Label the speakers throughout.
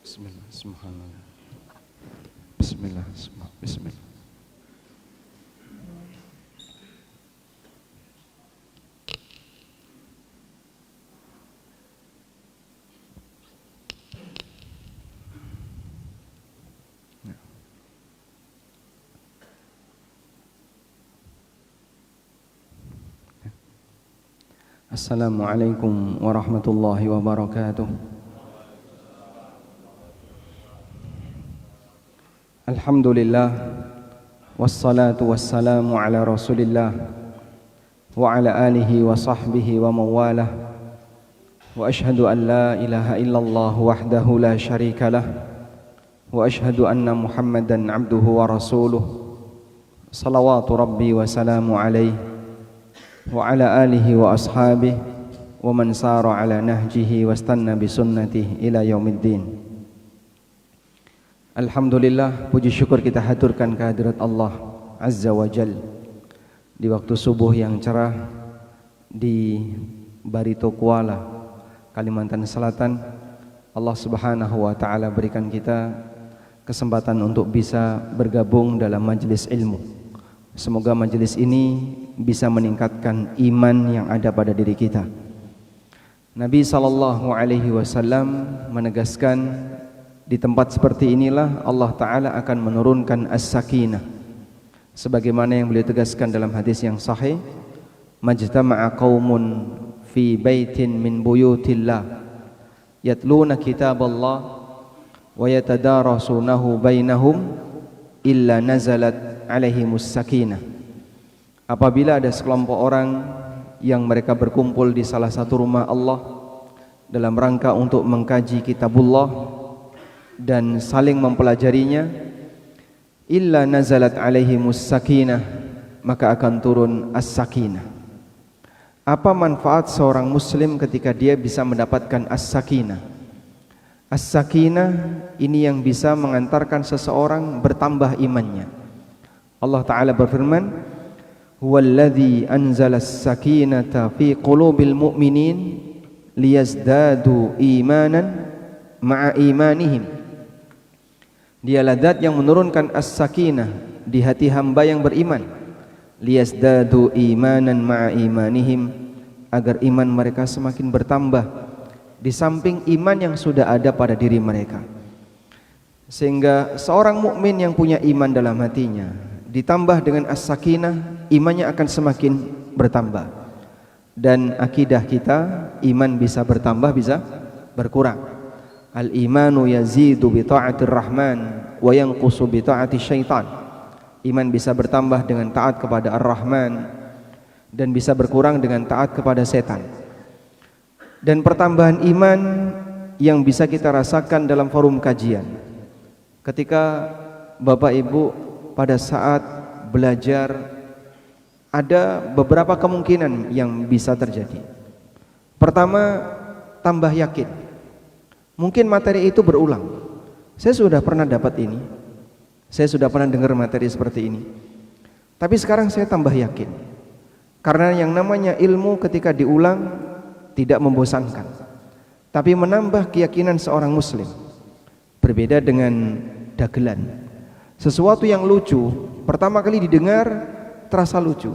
Speaker 1: Bismillah, subhanallah. Bismillah, bismillah. Assalamualaikum warahmatullahi wabarakatuh. Alhamdulillah, wassalatu wassalamu ala rasulillah wa ala alihi wa sahbihi wa mawalah. Wa ashhadu an la ilaha illallah wahdahu la syarika lah, wa ashhadu anna muhammadan abduhu wa rasuluh. Salawatu rabbi wa salamu alaihi wa ala alihi wa ashabihi wa man sara ala nahjihi wa istanna bi sunnatihi ila yaumiddin. Alhamdulillah, puji syukur kita haturkan kehadirat Allah Azza wa Jal di waktu subuh yang cerah di Barito Kuala, Kalimantan Selatan. Allah Subhanahu wa taala berikan kita kesempatan untuk bisa bergabung dalam majelis ilmu. Semoga majelis ini bisa meningkatkan iman yang ada pada diri kita. Nabi sallallahu alaihi wasallam menegaskan, di tempat seperti inilah Allah Ta'ala akan menurunkan as-sakinah, sebagaimana yang beliau tegaskan dalam hadis yang sahih, majtama'a qaumun fi baitin min buyutillah yatluna kitaballah wa yatadarasunahu bainahum illa nazalat alaihimus sakinah. Apabila ada sekelompok orang yang mereka berkumpul di salah satu rumah Allah dalam rangka untuk mengkaji kitabullah dan saling mempelajarinya, illa nazalat alaihimus sakinah, maka akan turun as-sakinah. Apa manfaat seorang muslim ketika dia bisa mendapatkan as-sakinah? As-sakinah ini yang bisa mengantarkan seseorang bertambah imannya. Allah Ta'ala berfirman, huwallazi anzala as-sakinata fi qulubil mu'minin liyazdadu imanan ma'a imanihim. Dialah zat yang menurunkan as-sakinah di hati hamba yang beriman, liyazdadu imanan ma'a imanihim, agar iman mereka semakin bertambah di samping iman yang sudah ada pada diri mereka. Sehingga seorang mukmin yang punya iman dalam hatinya ditambah dengan as-sakinah, imannya akan semakin bertambah. Dan akidah kita, iman bisa bertambah, bisa berkurang. Al-imanu yazidu bi ta'atir rahman wa yanqusu bi ta'ati syaitan. Iman bisa bertambah dengan taat kepada Ar-Rahman dan bisa berkurang dengan taat kepada setan. Dan pertambahan iman yang bisa kita rasakan dalam forum kajian, ketika Bapak Ibu pada saat belajar, ada beberapa kemungkinan yang bisa terjadi. Pertama, tambah yakin. Mungkin materi itu berulang. Saya sudah pernah dapat ini, saya sudah pernah dengar materi seperti ini, tapi sekarang saya tambah yakin. Karena yang namanya ilmu ketika diulang tidak membosankan, tapi menambah keyakinan seorang muslim. Berbeda dengan dagelan. Sesuatu yang lucu, pertama kali didengar terasa lucu.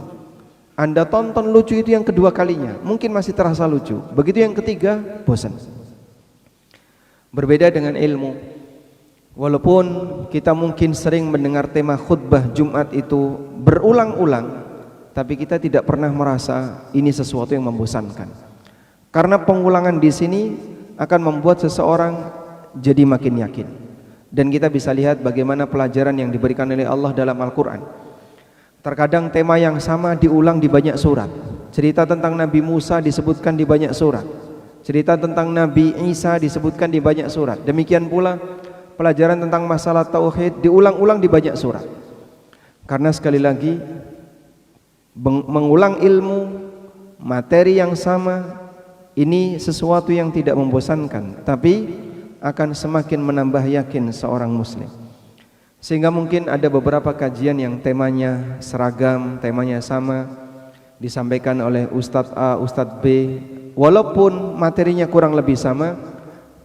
Speaker 1: Anda tonton lucu itu yang kedua kalinya, mungkin masih terasa lucu. Begitu yang ketiga, bosan. Berbeda dengan ilmu. Walaupun kita mungkin sering mendengar tema khutbah Jumat itu berulang-ulang, tapi kita tidak pernah merasa ini sesuatu yang membosankan. Karena pengulangan di sini akan membuat seseorang jadi makin yakin. Dan kita bisa lihat bagaimana pelajaran yang diberikan oleh Allah dalam Al-Quran. Terkadang tema yang sama diulang di banyak surat. Cerita tentang Nabi Musa disebutkan di banyak surat. Cerita tentang Nabi Isa disebutkan di banyak surat. Demikian pula pelajaran tentang masalah tauhid diulang-ulang di banyak surat. Karena sekali lagi mengulang ilmu, materi yang sama, ini sesuatu yang tidak membosankan, tapi akan semakin menambah yakin seorang muslim. Sehingga mungkin ada beberapa kajian yang temanya seragam, temanya sama, disampaikan oleh Ustadz A, Ustadz B, walaupun materinya kurang lebih sama,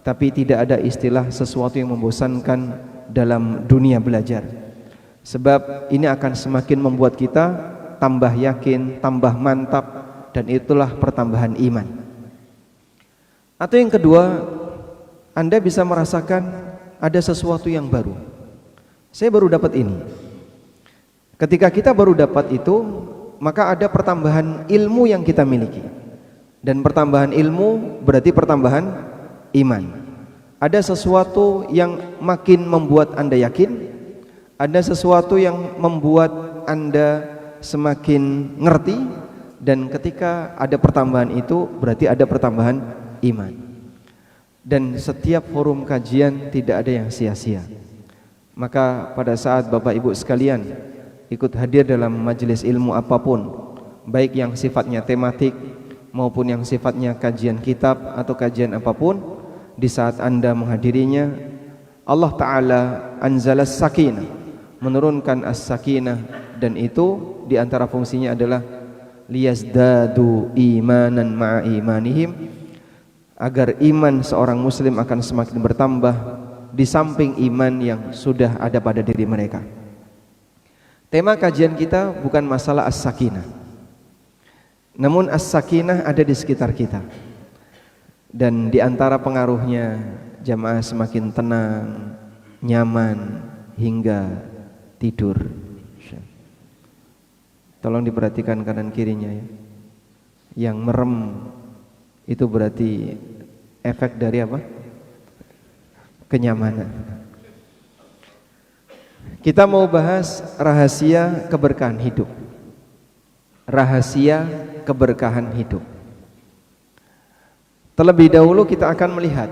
Speaker 1: tapi tidak ada istilah sesuatu yang membosankan dalam dunia belajar. Sebab ini akan semakin membuat kita tambah yakin, tambah mantap, dan itulah pertambahan iman. Atau yang kedua, Anda bisa merasakan ada sesuatu yang baru. Saya baru dapat ini. Ketika kita baru dapat itu, maka ada pertambahan ilmu yang kita miliki. Dan pertambahan ilmu berarti pertambahan iman. Ada sesuatu yang makin membuat Anda yakin, ada sesuatu yang membuat Anda semakin ngerti, dan ketika ada pertambahan itu berarti ada pertambahan iman. Dan setiap forum kajian tidak ada yang sia-sia. Maka pada saat Bapak Ibu sekalian ikut hadir dalam majelis ilmu apapun, baik yang sifatnya tematik maupun yang sifatnya kajian kitab atau kajian apapun, di saat Anda menghadirinya, Allah Ta'ala anzalas sakinah, menurunkan as-sakinah, dan itu diantara fungsinya adalah liyazdadu imanan ma'a imanihim, agar iman seorang muslim akan semakin bertambah di samping iman yang sudah ada pada diri mereka. Tema kajian kita bukan masalah as-sakinah, namun as-sakinah ada di sekitar kita. Dan di antara pengaruhnya, jamaah semakin tenang, nyaman, hingga tidur. Tolong diperhatikan kanan kirinya ya. Yang merem itu berarti efek dari apa? Kenyamanan. Kita mau bahas rahasia keberkahan hidup. Rahasia keberkahan hidup. Terlebih dahulu kita akan melihat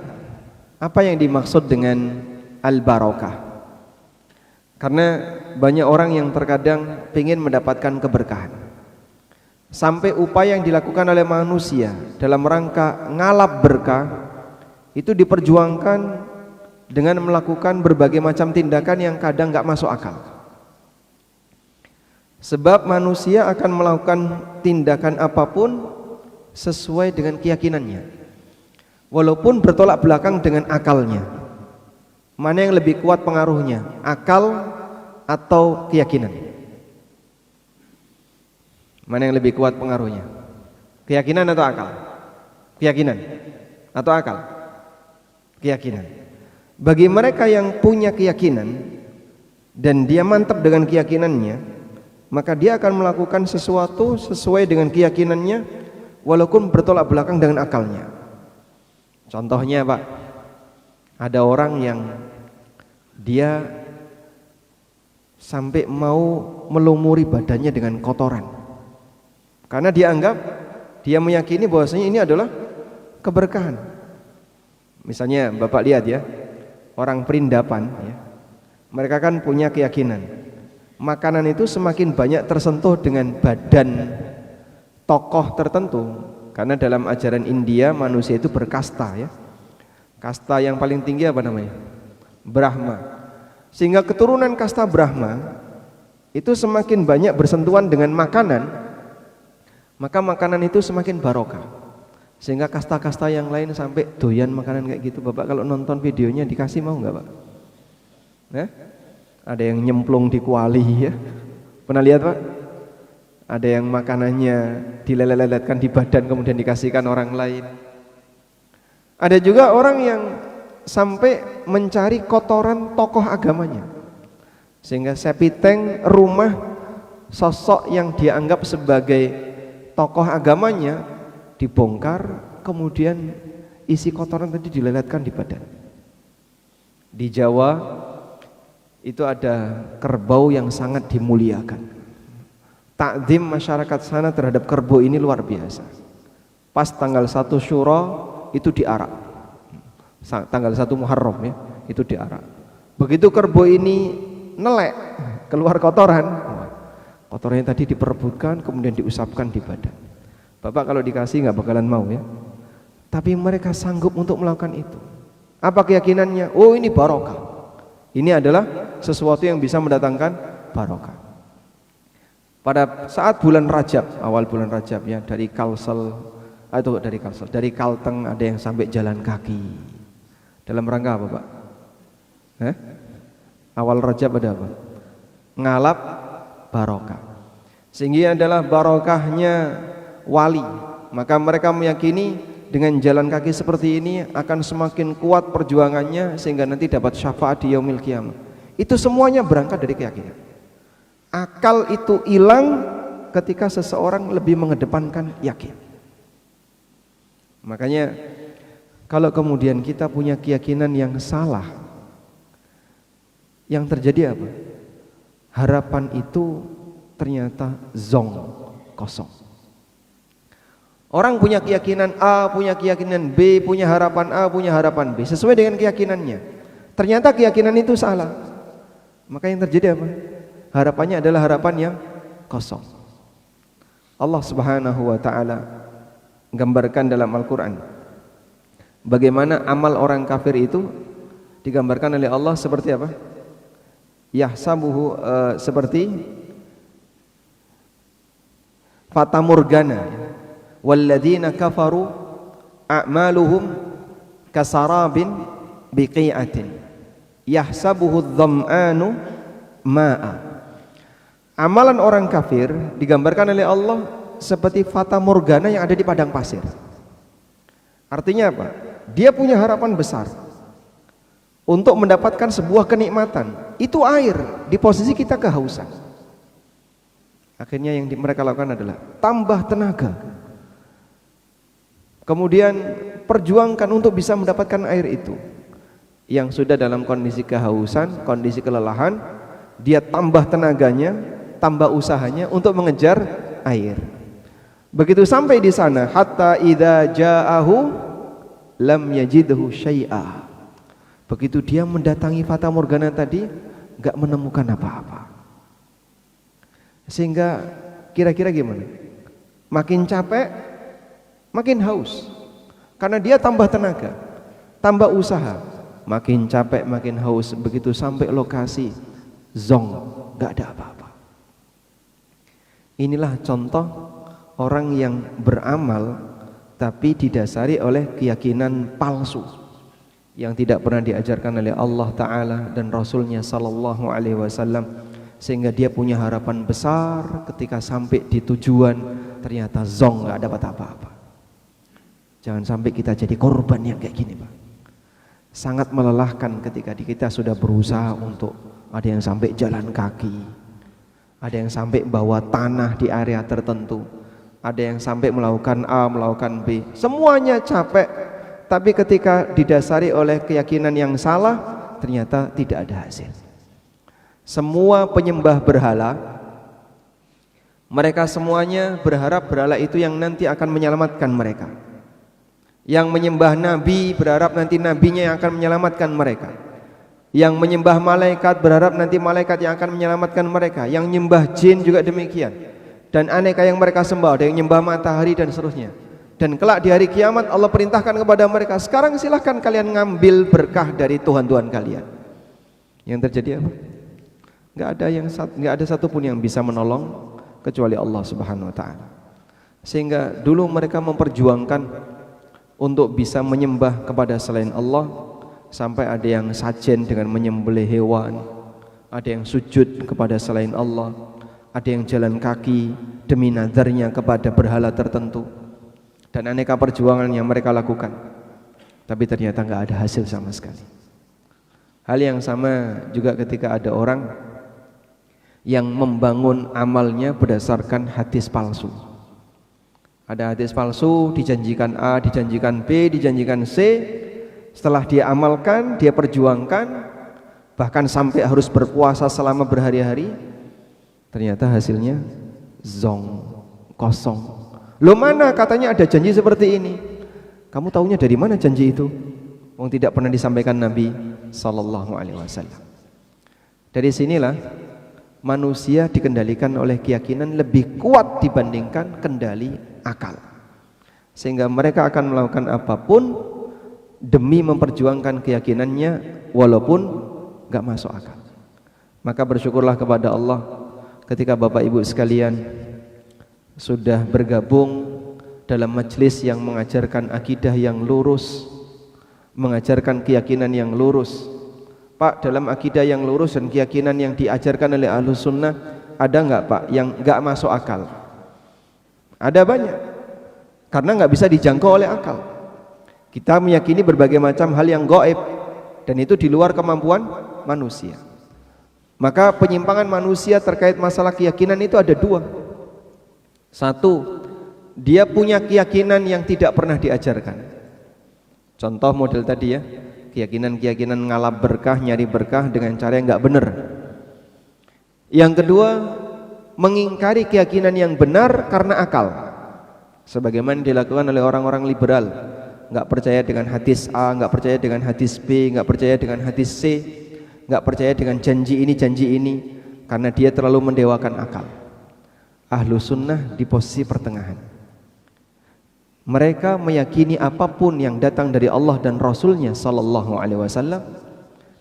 Speaker 1: apa yang dimaksud dengan al-barakah. Karena banyak orang yang terkadang ingin mendapatkan keberkahan, sampai upaya yang dilakukan oleh manusia dalam rangka ngalap berkah itu diperjuangkan dengan melakukan berbagai macam tindakan yang kadang gak masuk akal. Sebab manusia akan melakukan tindakan apapun sesuai dengan keyakinannya, walaupun bertolak belakang dengan akalnya. Mana yang lebih kuat pengaruhnya, akal atau keyakinan? Mana yang lebih kuat pengaruhnya, keyakinan atau akal? Keyakinan atau akal? Keyakinan. Bagi mereka yang punya keyakinan dan dia mantap dengan keyakinannya, maka dia akan melakukan sesuatu sesuai dengan keyakinannya walaupun bertolak belakang dengan akalnya. Contohnya Pak, ada orang yang dia sampai mau melumuri badannya dengan kotoran karena dia anggap, dia meyakini bahwasanya ini adalah keberkahan. Misalnya Bapak lihat ya, orang perindapan ya, mereka kan punya keyakinan makanan itu semakin banyak tersentuh dengan badan tokoh tertentu, karena dalam ajaran India manusia itu berkasta ya. Kasta yang paling tinggi apa namanya? Brahma. Sehingga keturunan kasta Brahma itu semakin banyak bersentuhan dengan makanan, maka makanan itu semakin barokah. Sehingga kasta-kasta yang lain sampai doyan makanan kayak gitu. Bapak kalau nonton videonya dikasih mau nggak Pak? Ada yang nyemplung di kuali ya. Pernah lihat Pak? Ada yang makanannya dileleletkan di badan kemudian dikasihkan orang lain. Ada juga orang yang sampai mencari kotoran tokoh agamanya, sehingga sepiteng rumah sosok yang dianggap sebagai tokoh agamanya dibongkar, kemudian isi kotoran tadi dileletkan di badan. Di Jawa itu ada kerbau yang sangat dimuliakan. Takdim masyarakat sana terhadap kerbau ini luar biasa. Pas tanggal 1 Syuro itu diarak, tanggal 1 Muharram ya, itu diarak. Begitu kerbau ini nelek keluar kotoran, kotorannya tadi diperebutkan kemudian diusapkan di badan. Bapak kalau dikasih nggak bakalan mau ya, tapi mereka sanggup untuk melakukan itu. Apa keyakinannya? Oh ini barokah, ini adalah sesuatu yang bisa mendatangkan barokah. Pada saat bulan Rajab, awal bulan Rajab ya, dari Kalteng ada yang sampai jalan kaki Dalam rangka apa, Pak? Awal Rajab ada apa? Ngalap barokah. Sehingga adalah barokahnya wali. Maka mereka meyakini dengan jalan kaki seperti ini akan semakin kuat perjuangannya sehingga nanti dapat syafaat di yaumil qiyamah. Itu semuanya berangkat dari keyakinan. Akal itu hilang ketika seseorang lebih mengedepankan yakin. Makanya kalau kemudian kita punya keyakinan yang salah, yang terjadi apa? Harapan itu ternyata zong, kosong. Orang punya keyakinan A, punya keyakinan B, punya harapan A, punya harapan B, sesuai dengan keyakinannya. Ternyata keyakinan itu salah. Maka yang terjadi apa? Harapannya adalah harapan yang kosong. Allah Subhanahu wa taala gambarkan dalam Al-Qur'an bagaimana amal orang kafir itu digambarkan oleh Allah seperti apa? Yahsabuhu seperti fatamurgana. Walladzina kafaru a'maluhum kasarabin biqi'atin yahsabuhu adh-dham'anu ma'a. Amalan orang kafir digambarkan oleh Allah seperti fata morgana yang ada di padang pasir. Artinya apa? Dia punya harapan besar untuk mendapatkan sebuah kenikmatan. Itu air di posisi kita kehausan. Akhirnya yang mereka lakukan adalah tambah tenaga, kemudian perjuangkan untuk bisa mendapatkan air itu. Yang sudah dalam kondisi kehausan, kondisi kelelahan, dia tambah tenaganya, tambah usahanya untuk mengejar air. Begitu sampai di sana, hatta idza ja'ahu lam yajidhu syai'a. Begitu dia mendatangi fata morgana tadi, enggak menemukan apa-apa. Sehingga kira-kira gimana? Makin capek, makin haus. Karena dia tambah tenaga, tambah usaha, makin capek, makin haus. Begitu sampai lokasi, zong, enggak ada apa-apa. Inilah contoh orang yang beramal tapi didasari oleh keyakinan palsu yang tidak pernah diajarkan oleh Allah Ta'ala dan Rasulnya Sallallahu Alaihi Wasallam, sehingga dia punya harapan besar ketika sampai di tujuan ternyata zong, nggak dapat apa-apa. Jangan sampai kita jadi korban yang kayak gini, Pak. Sangat melelahkan ketika kita sudah berusaha untuk, ada yang sampai jalan kaki, ada yang sampai bawa tanah di area tertentu, ada yang sampai melakukan A, melakukan B, semuanya capek, tapi ketika didasari oleh keyakinan yang salah, ternyata tidak ada hasil. Semua penyembah berhala, mereka semuanya berharap berhala itu yang nanti akan menyelamatkan mereka. Yang menyembah nabi berharap nanti nabinya yang akan menyelamatkan mereka. Yang menyembah malaikat berharap nanti malaikat yang akan menyelamatkan mereka. Yang menyembah jin juga demikian. Dan aneka yang mereka sembah, ada yang menyembah matahari dan seterusnya. Dan kelak di hari kiamat Allah perintahkan kepada mereka, sekarang silahkan kalian ngambil berkah dari Tuhan-Tuhan kalian. Yang terjadi apa? Nggak ada satupun yang bisa menolong kecuali Allah Subhanahu Wa Taala. Sehingga dulu mereka memperjuangkan untuk bisa menyembah kepada selain Allah, sampai ada yang sajen dengan menyembelih hewan, ada yang sujud kepada selain Allah, ada yang jalan kaki demi nadarnya kepada berhala tertentu, dan aneka perjuangan yang mereka lakukan, tapi ternyata nggak ada hasil sama sekali. Hal yang sama juga ketika ada orang yang membangun amalnya berdasarkan hadis palsu. Ada hadis palsu, dijanjikan A, dijanjikan B, dijanjikan C. Setelah dia amalkan, dia perjuangkan, bahkan sampai harus berpuasa selama berhari-hari, ternyata hasilnya zong, kosong. Loh, mana katanya ada janji seperti ini? Kamu tahunya dari mana janji itu? Wong tidak pernah disampaikan Nabi Sallallahu Alaihi Wasallam. Dari sinilah manusia dikendalikan oleh keyakinan lebih kuat dibandingkan kendali akal, sehingga mereka akan melakukan apapun demi memperjuangkan keyakinannya walaupun gak masuk akal. Maka bersyukurlah kepada Allah ketika Bapak Ibu sekalian sudah bergabung dalam majelis yang mengajarkan akidah yang lurus, mengajarkan keyakinan yang lurus. Pak, dalam akidah yang lurus dan keyakinan yang diajarkan oleh Ahlus Sunnah, ada nggak Pak yang nggak masuk akal? Ada banyak, karena nggak bisa dijangkau oleh akal. Kita meyakini berbagai macam hal yang gaib, dan itu di luar kemampuan manusia. Maka penyimpangan manusia terkait masalah keyakinan itu ada dua. Satu, dia punya keyakinan yang tidak pernah diajarkan. Contoh model tadi ya, keyakinan-keyakinan ngalap berkah, nyari berkah dengan cara yang nggak benar. Yang kedua, mengingkari keyakinan yang benar karena akal, sebagaimana dilakukan oleh orang-orang liberal. Nggak percaya dengan hadis A, nggak percaya dengan hadis B, nggak percaya dengan hadis C, nggak percaya dengan janji ini, karena dia terlalu mendewakan akal. Ahlus Sunnah di posisi pertengahan. Mereka meyakini apapun yang datang dari Allah dan Rasulnya Sallallahu Alaihi Wasallam,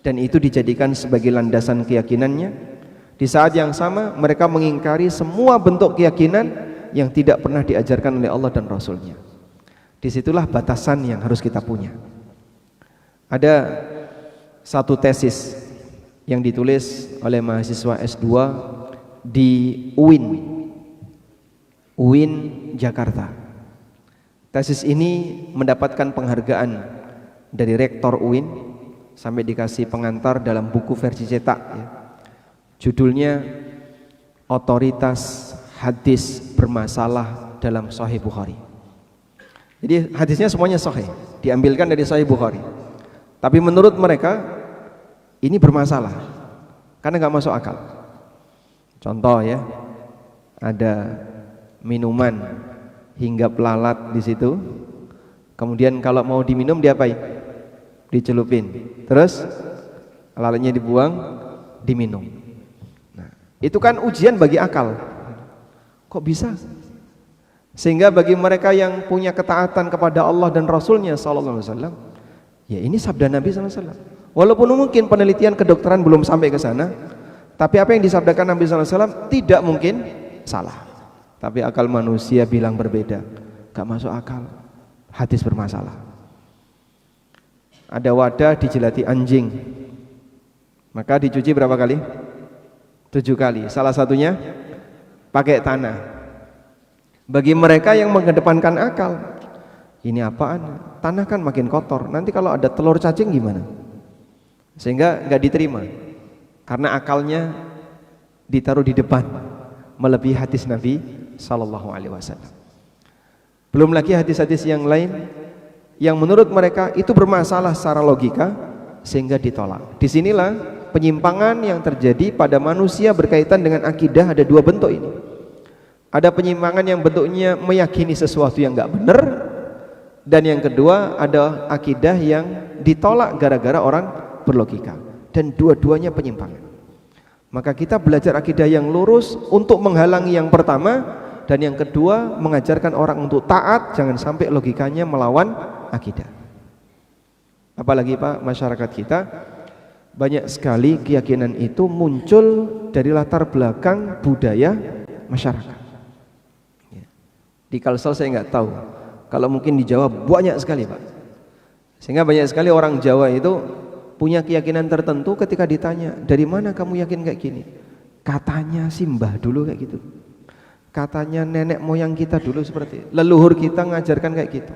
Speaker 1: dan itu dijadikan sebagai landasan keyakinannya. Di saat yang sama mereka mengingkari semua bentuk keyakinan yang tidak pernah diajarkan oleh Allah dan Rasulnya. Disitulah batasan yang harus kita punya. Ada satu tesis yang ditulis oleh mahasiswa S2 di UIN Jakarta. Tesis ini mendapatkan penghargaan dari rektor UIN sampai dikasih pengantar dalam buku versi cetak ya. Judulnya Otoritas Hadis Bermasalah dalam Sahih Bukhari. Jadi hadisnya semuanya sahih, diambilkan dari Sahih Bukhari. Tapi menurut mereka ini bermasalah karena nggak masuk akal. Contoh ya, ada minuman hingga pelalat di situ. Kemudian kalau mau diminum diapain? Dicelupin. Terus lalatnya dibuang, diminum. Nah, itu kan ujian bagi akal. Kok bisa? Sehingga bagi mereka yang punya ketaatan kepada Allah dan Rasulnya Sallallahu Alaihi Wasallam, ya ini sabda Nabi Sallallahu Alaihi Wasallam. Walaupun mungkin penelitian kedokteran belum sampai ke sana, tapi apa yang disabdakan Nabi Sallallahu Alaihi Wasallam tidak mungkin salah. Tapi akal manusia bilang berbeda, gak masuk akal, hadis bermasalah. Ada wadah dijilati anjing, maka dicuci berapa kali? 7 kali. Salah satunya pakai tanah. Bagi mereka yang mengedepankan akal, ini apaan? Tanah kan makin kotor, nanti kalau ada telur cacing gimana? Sehingga gak diterima, karena akalnya ditaruh di depan, melebihi hadis Nabi Sallallahu Alaihi Wasallam. Belum lagi hadis-hadis yang lain yang menurut mereka itu bermasalah secara logika sehingga ditolak. Disinilah penyimpangan yang terjadi pada manusia berkaitan dengan akidah. Ada dua bentuk ini. Ada penyimpangan yang bentuknya meyakini sesuatu yang nggak benar, dan yang kedua ada akidah yang ditolak gara-gara orang berlogika, dan dua-duanya penyimpangan. Maka kita belajar akidah yang lurus untuk menghalangi yang pertama, dan yang kedua mengajarkan orang untuk taat, jangan sampai logikanya melawan akidah. Apalagi Pak, masyarakat kita banyak sekali keyakinan itu muncul dari latar belakang budaya masyarakat. Di Kalsel saya nggak tahu, kalau mungkin di Jawa banyak sekali Pak. Sehingga banyak sekali orang Jawa itu punya keyakinan tertentu. Ketika ditanya, dari mana kamu yakin kayak gini? Katanya sih mbah dulu kayak gitu, katanya nenek moyang kita dulu seperti itu, leluhur kita ngajarkan kayak gitu,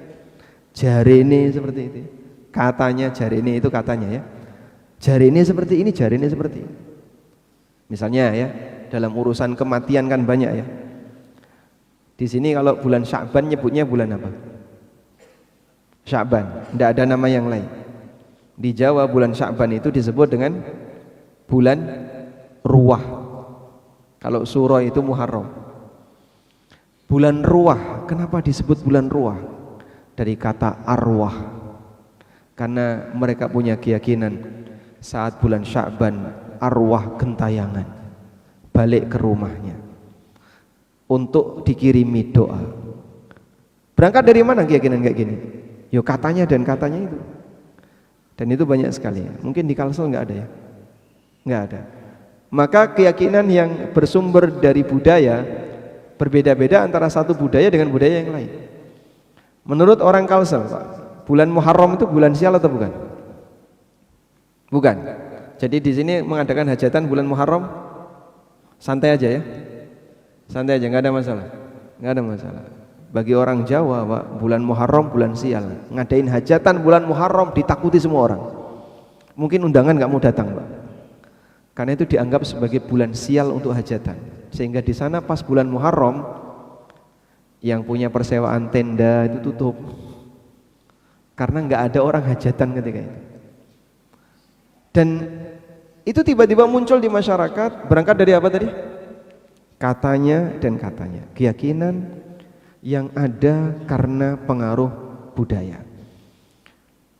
Speaker 1: jarene seperti itu, katanya jarene itu katanya ya, jarene seperti ini, jarene seperti ini. Misalnya ya, dalam urusan kematian kan banyak ya. Di sini kalau bulan Sya'ban nyebutnya bulan apa? Sya'ban, tidak ada nama yang lain. Di Jawa bulan Sya'ban itu disebut dengan bulan Ruwah. Kalau Suro itu Muharram. Bulan Ruwah, kenapa disebut bulan Ruwah? Dari kata arwah. Karena mereka punya keyakinan saat bulan Sya'ban arwah gentayangan balik ke rumahnya untuk dikirimi doa. Berangkat dari mana keyakinan kayak gini? Yo katanya dan katanya itu. Dan itu banyak sekali ya. Mungkin di Kalsel nggak ada ya? Nggak ada. Maka keyakinan yang bersumber dari budaya berbeda-beda antara satu budaya dengan budaya yang lain. Menurut orang Kalsel Pak, Bulan Muharram itu bulan sial atau bukan? Bukan. Jadi di sini mengadakan hajatan bulan Muharram santai aja ya. Santai aja, nggak ada masalah. Nggak ada masalah. Bagi orang Jawa, Pak, bulan Muharram bulan sial. Ngadain hajatan bulan Muharram ditakuti semua orang. Mungkin undangan nggak mau datang, Pak. Karena itu dianggap sebagai bulan sial untuk hajatan. Sehingga di sana pas bulan Muharram yang punya persewaan tenda itu tutup. Karena nggak ada orang hajatan ketika itu. Dan itu tiba-tiba muncul di masyarakat, berangkat dari apa tadi? Katanya dan katanya, keyakinan yang ada karena pengaruh budaya.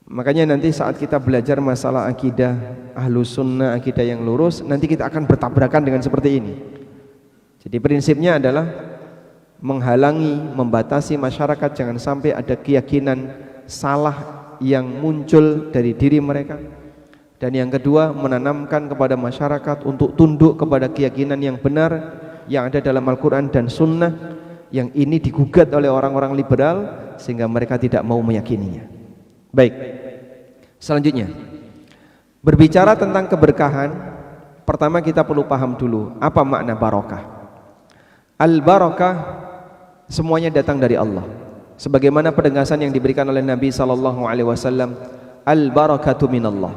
Speaker 1: Makanya nanti saat kita belajar masalah akidah Ahlus Sunnah, akidah yang lurus, nanti kita akan bertabrakan dengan seperti ini. Jadi prinsipnya adalah menghalangi, membatasi masyarakat jangan sampai ada keyakinan salah yang muncul dari diri mereka. Dan yang kedua, menanamkan kepada masyarakat untuk tunduk kepada keyakinan yang benar yang ada dalam Al-Quran dan Sunnah, yang ini digugat oleh orang-orang liberal sehingga mereka tidak mau meyakininya. Baik, selanjutnya berbicara tentang keberkahan, pertama kita perlu paham dulu apa makna barokah. Al-barakah semuanya datang dari Allah. Sebagaimana penegasan yang diberikan oleh Nabi SAW, al-barakatu minallah.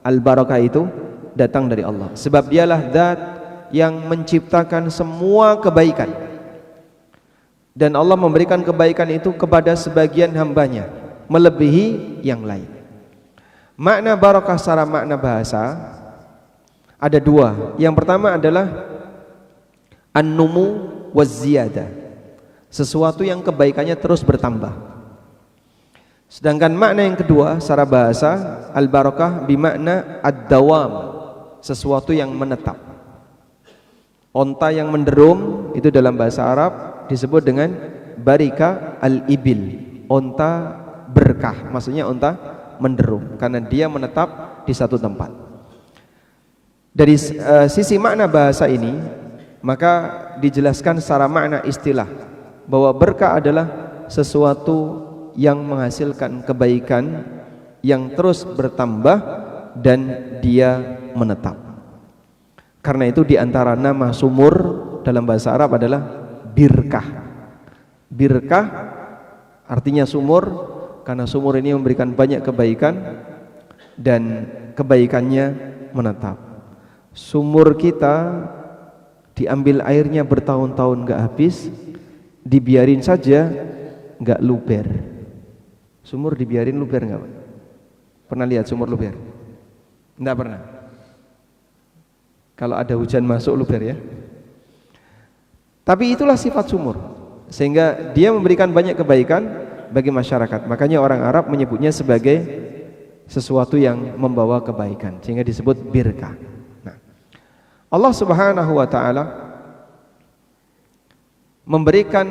Speaker 1: Al-barakah itu datang dari Allah. Sebab dialah zat yang menciptakan semua kebaikan. Dan Allah memberikan kebaikan itu kepada sebagian hambanya, melebihi yang lain. Makna barakah secara makna bahasa ada dua. Yang pertama adalah an-numu waz-ziyadah. Sesuatu yang kebaikannya terus bertambah. Sedangkan makna yang kedua secara bahasa, al-barakah bimakna ad-dawam, sesuatu yang menetap. Onta yang menderum itu dalam bahasa Arab disebut dengan barika al-ibil, onta berkah, maksudnya onta menderum karena dia menetap di satu tempat. Dari sisi makna bahasa ini, maka dijelaskan secara makna istilah bahwa berkah adalah sesuatu yang menghasilkan kebaikan yang terus bertambah dan dia menetap. Karena itu di antara nama sumur dalam bahasa Arab adalah birkah. Birkah artinya sumur karena sumur ini memberikan banyak kebaikan dan kebaikannya menetap. Sumur kita diambil airnya bertahun-tahun gak habis, dibiarin saja nggak luber. Sumur dibiarin luber nggak? Pernah lihat sumur luber? Nggak pernah. Kalau ada hujan masuk luber ya. Tapi itulah sifat sumur, sehingga dia memberikan banyak kebaikan bagi masyarakat. Makanya orang Arab menyebutnya sebagai sesuatu yang membawa kebaikan, sehingga disebut birkah. Nah, Allah Subhanahu wa Ta'ala memberikan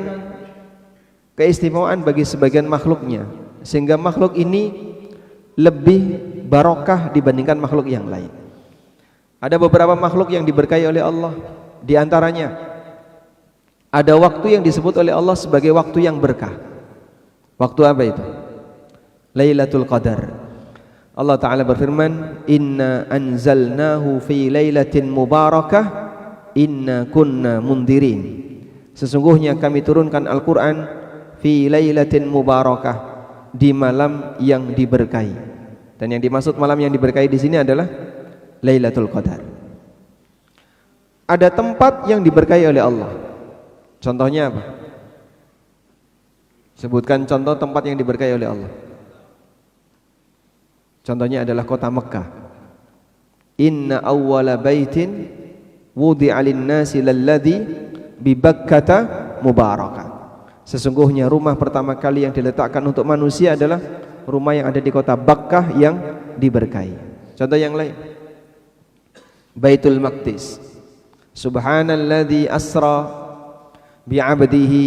Speaker 1: keistimewaan bagi sebagian makhluknya, sehingga makhluk ini lebih barokah dibandingkan makhluk yang lain. Ada beberapa makhluk yang diberkahi oleh Allah. Di antaranya ada waktu yang disebut oleh Allah sebagai waktu yang berkah. Waktu apa itu? Lailatul Qadar. Allah Ta'ala berfirman, inna anzalnahu fi lailatin mubarakah inna kunna mundirin. Sesungguhnya kami turunkan Al-Quran fi lailatin mubarakah, di malam yang diberkahi. Dan yang dimaksud malam yang diberkahi di sini adalah Lailatul Qadar. Ada tempat yang diberkahi oleh Allah. Contohnya apa? Sebutkan contoh tempat yang diberkahi oleh Allah. Contohnya adalah kota Mekkah. Inna awwala baitin wudi'a lin-nasi lalladzi bi Bakkata mubarakah. Sesungguhnya rumah pertama kali yang diletakkan untuk manusia adalah rumah yang ada di kota Bakkah yang diberkahi. Contoh yang lain, Baitul Maqdis. Subhanalladzi asra bi'abdihi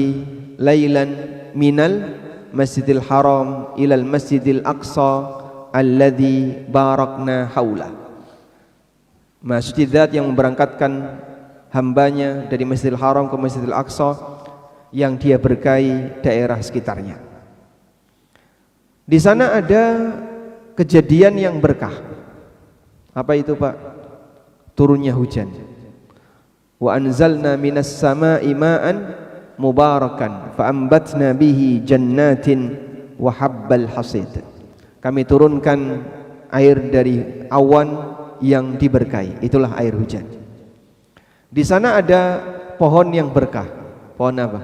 Speaker 1: lailan minal masjidil haram ilal masjidil aqsa alladzi barakna haula. Masjid zat yang memberangkatkan hambanya dari Masjidil Haram ke Masjidil Aqsa yang dia berkahi daerah sekitarnya. Di sana ada kejadian yang berkah. Apa itu, Pak? Turunnya hujan. Wa anzalna minas sama'i ma'an mubarakan fa'ambatna bihi jannatin wa habbal hasid. Kami turunkan air dari awan yang diberkahi. Itulah air hujan. Di sana ada pohon yang berkah. Pohon apa?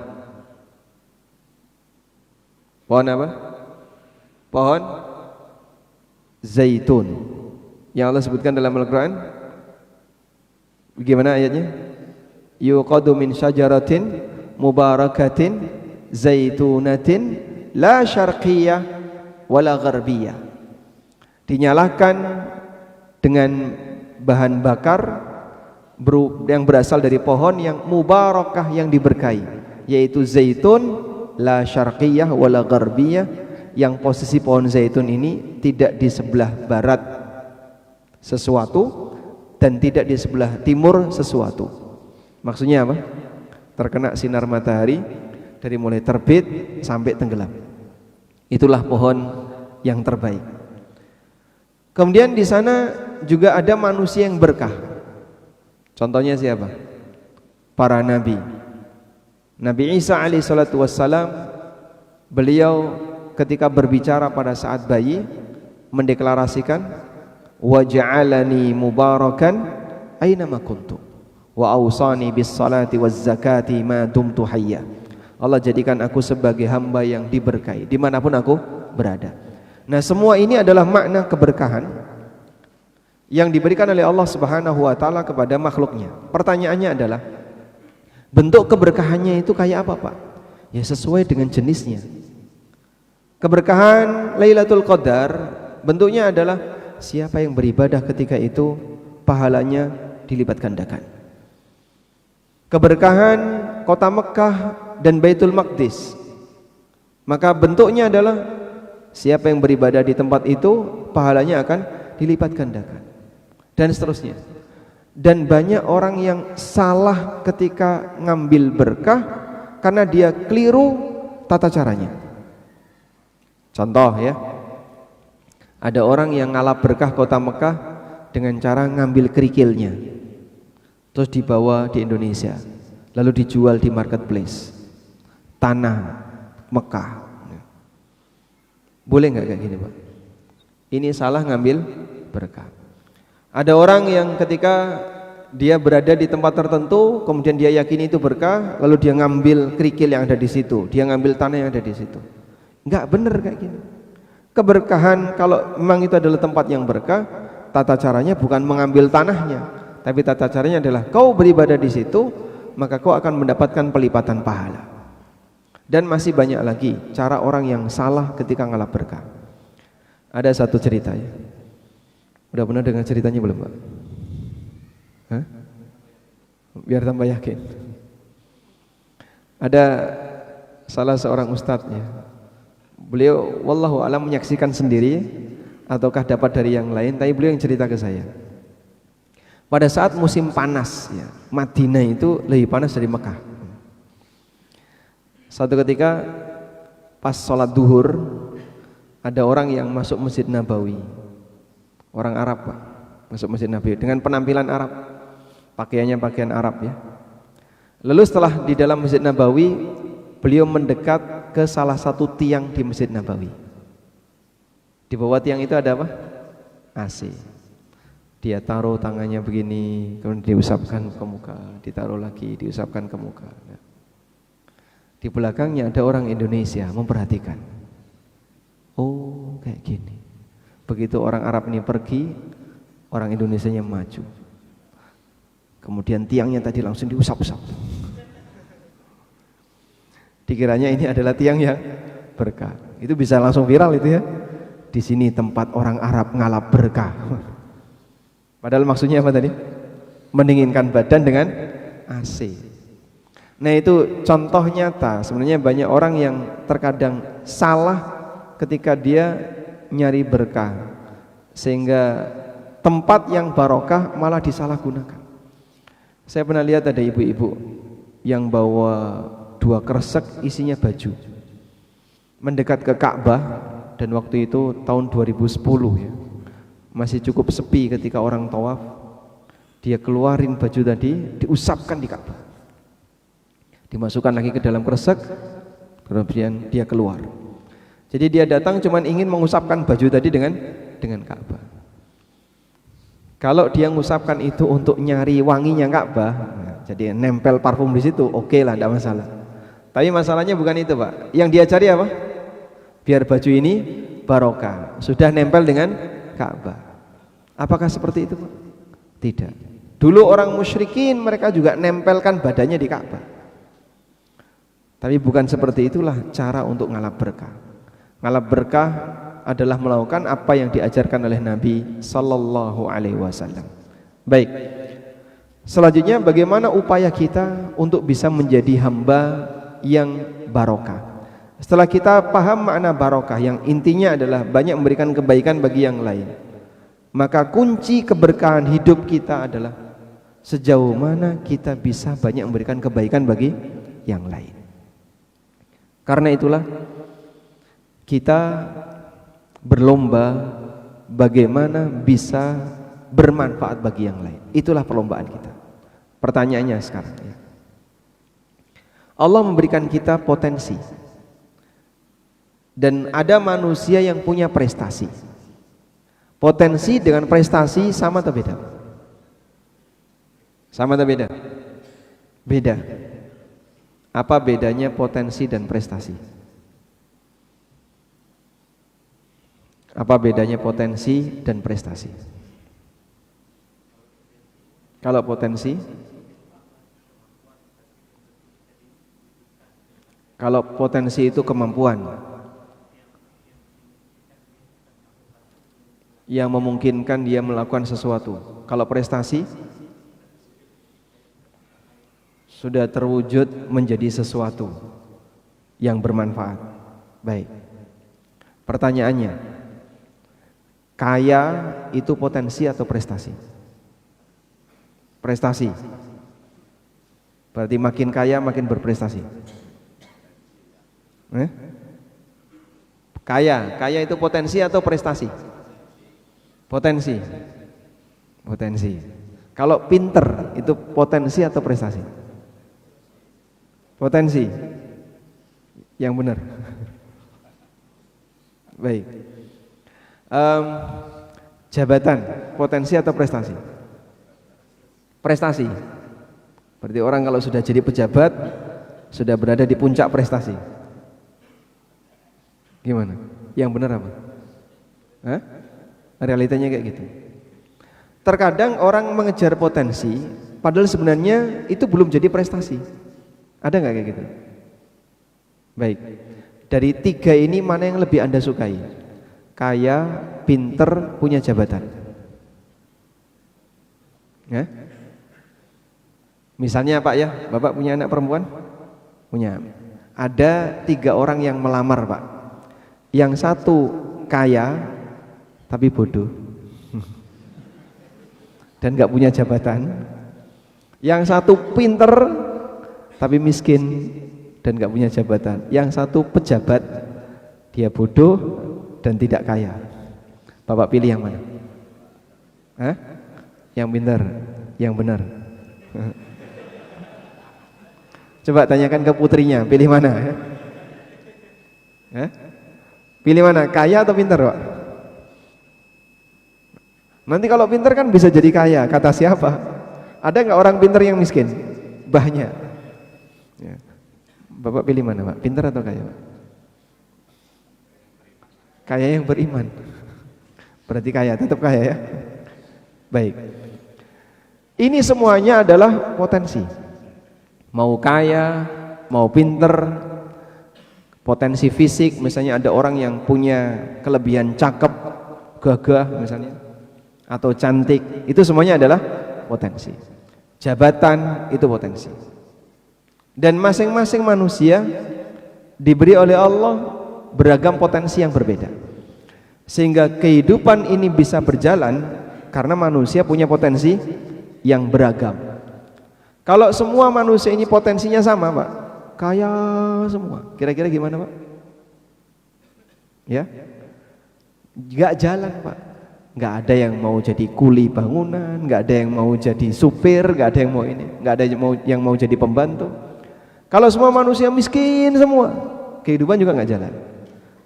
Speaker 1: Pohon apa? Pohon zaitun. Yang Allah sebutkan dalam Al-Quran. Bagaimana ayatnya? Yuqadu min syajaratin mubarakatin zaitunatin la syarqiyah wala gharbiyah. Dinyalakan dengan bahan bakar yang berasal dari pohon yang mubarakah, yang diberkahi, yaitu zaitun la syarqiyah wala gharbiyah, yang posisi pohon zaitun ini tidak di sebelah barat sesuatu dan tidak di sebelah timur sesuatu. Maksudnya apa? Terkena sinar matahari dari mulai terbit sampai tenggelam. Itulah pohon yang terbaik. Kemudian di sana juga ada manusia yang berkah. Contohnya siapa? Para nabi. Nabi Isa alaihissalatu wassalam, beliau ketika berbicara pada saat bayi mendeklarasikan wa ja'alani mubarakan aynama kuntu wa awsani bis salati waz zakati ma dumtu hayya. Allah jadikan aku sebagai hamba yang diberkahi dimanapun aku berada. Nah, semua ini adalah makna keberkahan yang diberikan oleh Allah Subhanahu wa taala kepada makhluknya. Pertanyaannya adalah, bentuk keberkahannya itu kayak apa, Pak? Ya sesuai dengan jenisnya. Keberkahan Lailatul Qadar bentuknya adalah siapa yang beribadah ketika itu pahalanya dilipat gandakan. Keberkahan kota Mekah dan Baitul Maqdis, maka bentuknya adalah siapa yang beribadah di tempat itu pahalanya akan dilipat gandakan, dan seterusnya. Dan banyak orang yang salah ketika ngambil berkah karena dia keliru tata caranya. Contoh ya, ada orang yang ngalap berkah kota Mekah dengan cara ngambil kerikilnya terus dibawa di Indonesia lalu dijual di marketplace tanah Mekah. Boleh nggak kayak gini, Pak? Ini salah ngambil berkah. Ada orang yang ketika dia berada di tempat tertentu kemudian dia yakini itu berkah, lalu dia ngambil kerikil yang ada di situ, dia ngambil tanah yang ada di situ. Enggak benar kayak gini. Keberkahan kalau memang itu adalah tempat yang berkah, tata caranya bukan mengambil tanahnya, tapi tata caranya adalah kau beribadah di situ, maka kau akan mendapatkan pelipatan pahala. Dan masih banyak lagi cara orang yang salah ketika ngalap berkah. Ada satu cerita ya. Udah pernah dengar ceritanya belum, Pak? Hah? Biar tambah yakin. Ada salah seorang ustadznya. Beliau wallahu alam menyaksikan sendiri ataukah dapat dari yang lain, tapi beliau yang cerita ke saya. Pada saat musim panas ya, Madinah itu lebih panas dari Mekah. Suatu ketika pas sholat duhur ada orang yang masuk Masjid Nabawi. Orang Arab, Pak, masuk Masjid Nabawi dengan penampilan Arab, pakaiannya pakaian Arab ya. Lalu setelah di dalam Masjid Nabawi, beliau mendekat ke salah satu tiang di Masjid Nabawi. Di bawah tiang itu ada apa? AC. Dia taruh tangannya begini, kemudian diusapkan ke muka, ditaruh lagi, diusapkan ke muka. Di belakangnya ada orang Indonesia memperhatikan. Oh, kayak gini. Begitu orang Arab ini pergi, orang Indonesianya maju. Kemudian tiangnya tadi langsung diusap-usap. Dikiranya ini adalah tiang yang berkah. Itu bisa langsung viral itu ya. Di sini tempat orang Arab ngalap berkah. Padahal maksudnya apa tadi? Mendinginkan badan dengan AC. Nah itu contoh nyata. Sebenarnya banyak orang yang terkadang salah ketika dia nyari berkah, sehingga tempat yang barokah malah disalahgunakan. Saya pernah lihat ada ibu-ibu yang bawa 2 kresek isinya baju, mendekat ke Ka'bah dan waktu itu tahun 2010 ya. Masih cukup sepi ketika orang tawaf. Dia keluarin baju tadi, diusapkan di Ka'bah. Dimasukkan lagi ke dalam kresek, kemudian dia keluar. Jadi dia datang cuman ingin mengusapkan baju tadi dengan Ka'bah. Kalau dia mengusapkan itu untuk nyari wanginya Ka'bah, jadi nempel parfum di situ, oke lah, tidak masalah. Tapi masalahnya bukan itu, Pak. Yang dia cari apa? Biar baju ini barokah. Sudah nempel dengan Ka'bah. Apakah seperti itu, Pak? Tidak. Dulu orang musyrikin mereka juga nempelkan badannya di Ka'bah. Tapi bukan seperti itulah cara untuk ngalap berkah. Ngalap berkah adalah melakukan apa yang diajarkan oleh Nabi Sallallahu Alaihi Wasallam. Baik. Selanjutnya, bagaimana upaya kita untuk bisa menjadi hamba yang barokah? Setelah kita paham makna barokah yang intinya adalah banyak memberikan kebaikan bagi yang lain, maka kunci keberkahan hidup kita adalah sejauh mana kita bisa banyak memberikan kebaikan bagi yang lain. Karena itulah kita berlomba bagaimana bisa bermanfaat bagi yang lain. Itulah perlombaan kita. Pertanyaannya sekarang ya. Allah memberikan kita potensi. Dan ada manusia yang punya prestasi. Potensi dengan prestasi sama atau beda? Sama atau beda? Beda. Apa bedanya potensi dan prestasi? Apa bedanya potensi dan prestasi? Kalau potensi, kalau potensi itu kemampuan yang memungkinkan dia melakukan sesuatu. Kalau prestasi sudah terwujud menjadi sesuatu yang bermanfaat. Baik. Pertanyaannya, kaya itu potensi atau prestasi? Prestasi. Berarti makin kaya makin berprestasi. Kaya itu potensi atau prestasi? Potensi. Potensi. Kalau pinter itu potensi atau prestasi? Potensi. Yang benar. Baik. Jabatan, potensi atau prestasi? Prestasi. Berarti orang kalau sudah jadi pejabat sudah berada di puncak prestasi. Gimana? Yang benar apa? Hah? Realitanya kayak gitu. Terkadang orang mengejar potensi padahal sebenarnya itu belum jadi prestasi. Ada nggak kayak gitu? Baik. Dari tiga ini mana yang lebih Anda sukai? Kaya, pinter, punya jabatan. Ya? Misalnya Pak ya, Bapak punya anak perempuan? Punya. Ada 3 orang yang melamar Pak. Yang satu kaya tapi bodoh dan nggak punya jabatan. Yang satu pinter tapi miskin dan nggak punya jabatan. Yang satu pejabat, dia bodoh dan tidak kaya. Bapak pilih yang mana? Hah? Yang pinter, yang benar. Coba tanyakan ke putrinya, pilih mana? Hah? Pilih mana? Kaya atau pinter, Pak? Nanti kalau pinter kan bisa jadi kaya. Kata siapa? Ada nggak orang pinter yang miskin? Banyak. Ya. Bapak pilih mana, Pak? Pinter atau kaya, Pak? Kaya yang beriman. Berarti kaya, tetap kaya ya. Baik. Ini semuanya adalah potensi. Mau kaya, mau pinter, potensi fisik, misalnya ada orang yang punya kelebihan cakep, gagah misalnya, atau cantik, itu semuanya adalah potensi. Jabatan itu potensi. Dan masing-masing manusia diberi oleh Allah beragam potensi yang berbeda. Sehingga kehidupan ini bisa berjalan karena manusia punya potensi yang beragam. Kalau semua manusia ini potensinya sama, Pak, kaya semua, kira-kira gimana, Pak? Ya, nggak jalan Pak. Nggak ada yang mau jadi kuli bangunan, nggak ada yang mau jadi supir, nggak ada yang mau ini, nggak ada yang mau jadi pembantu. Kalau semua manusia miskin semua, kehidupan juga nggak jalan.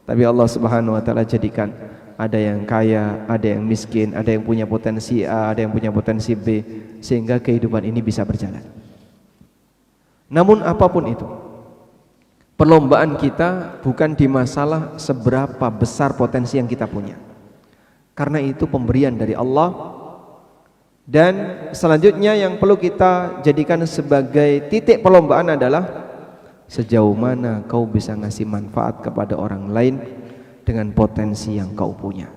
Speaker 1: Tapi Allah Subhanahu wa taala jadikan ada yang kaya, ada yang miskin, ada yang punya potensi A, ada yang punya potensi B, sehingga kehidupan ini bisa berjalan. Namun apapun itu, perlombaan kita bukan di masalah seberapa besar potensi yang kita punya, karena itu pemberian dari Allah. Dan selanjutnya yang perlu kita jadikan sebagai titik perlombaan adalah sejauh mana kau bisa ngasih manfaat kepada orang lain dengan potensi yang kau punya.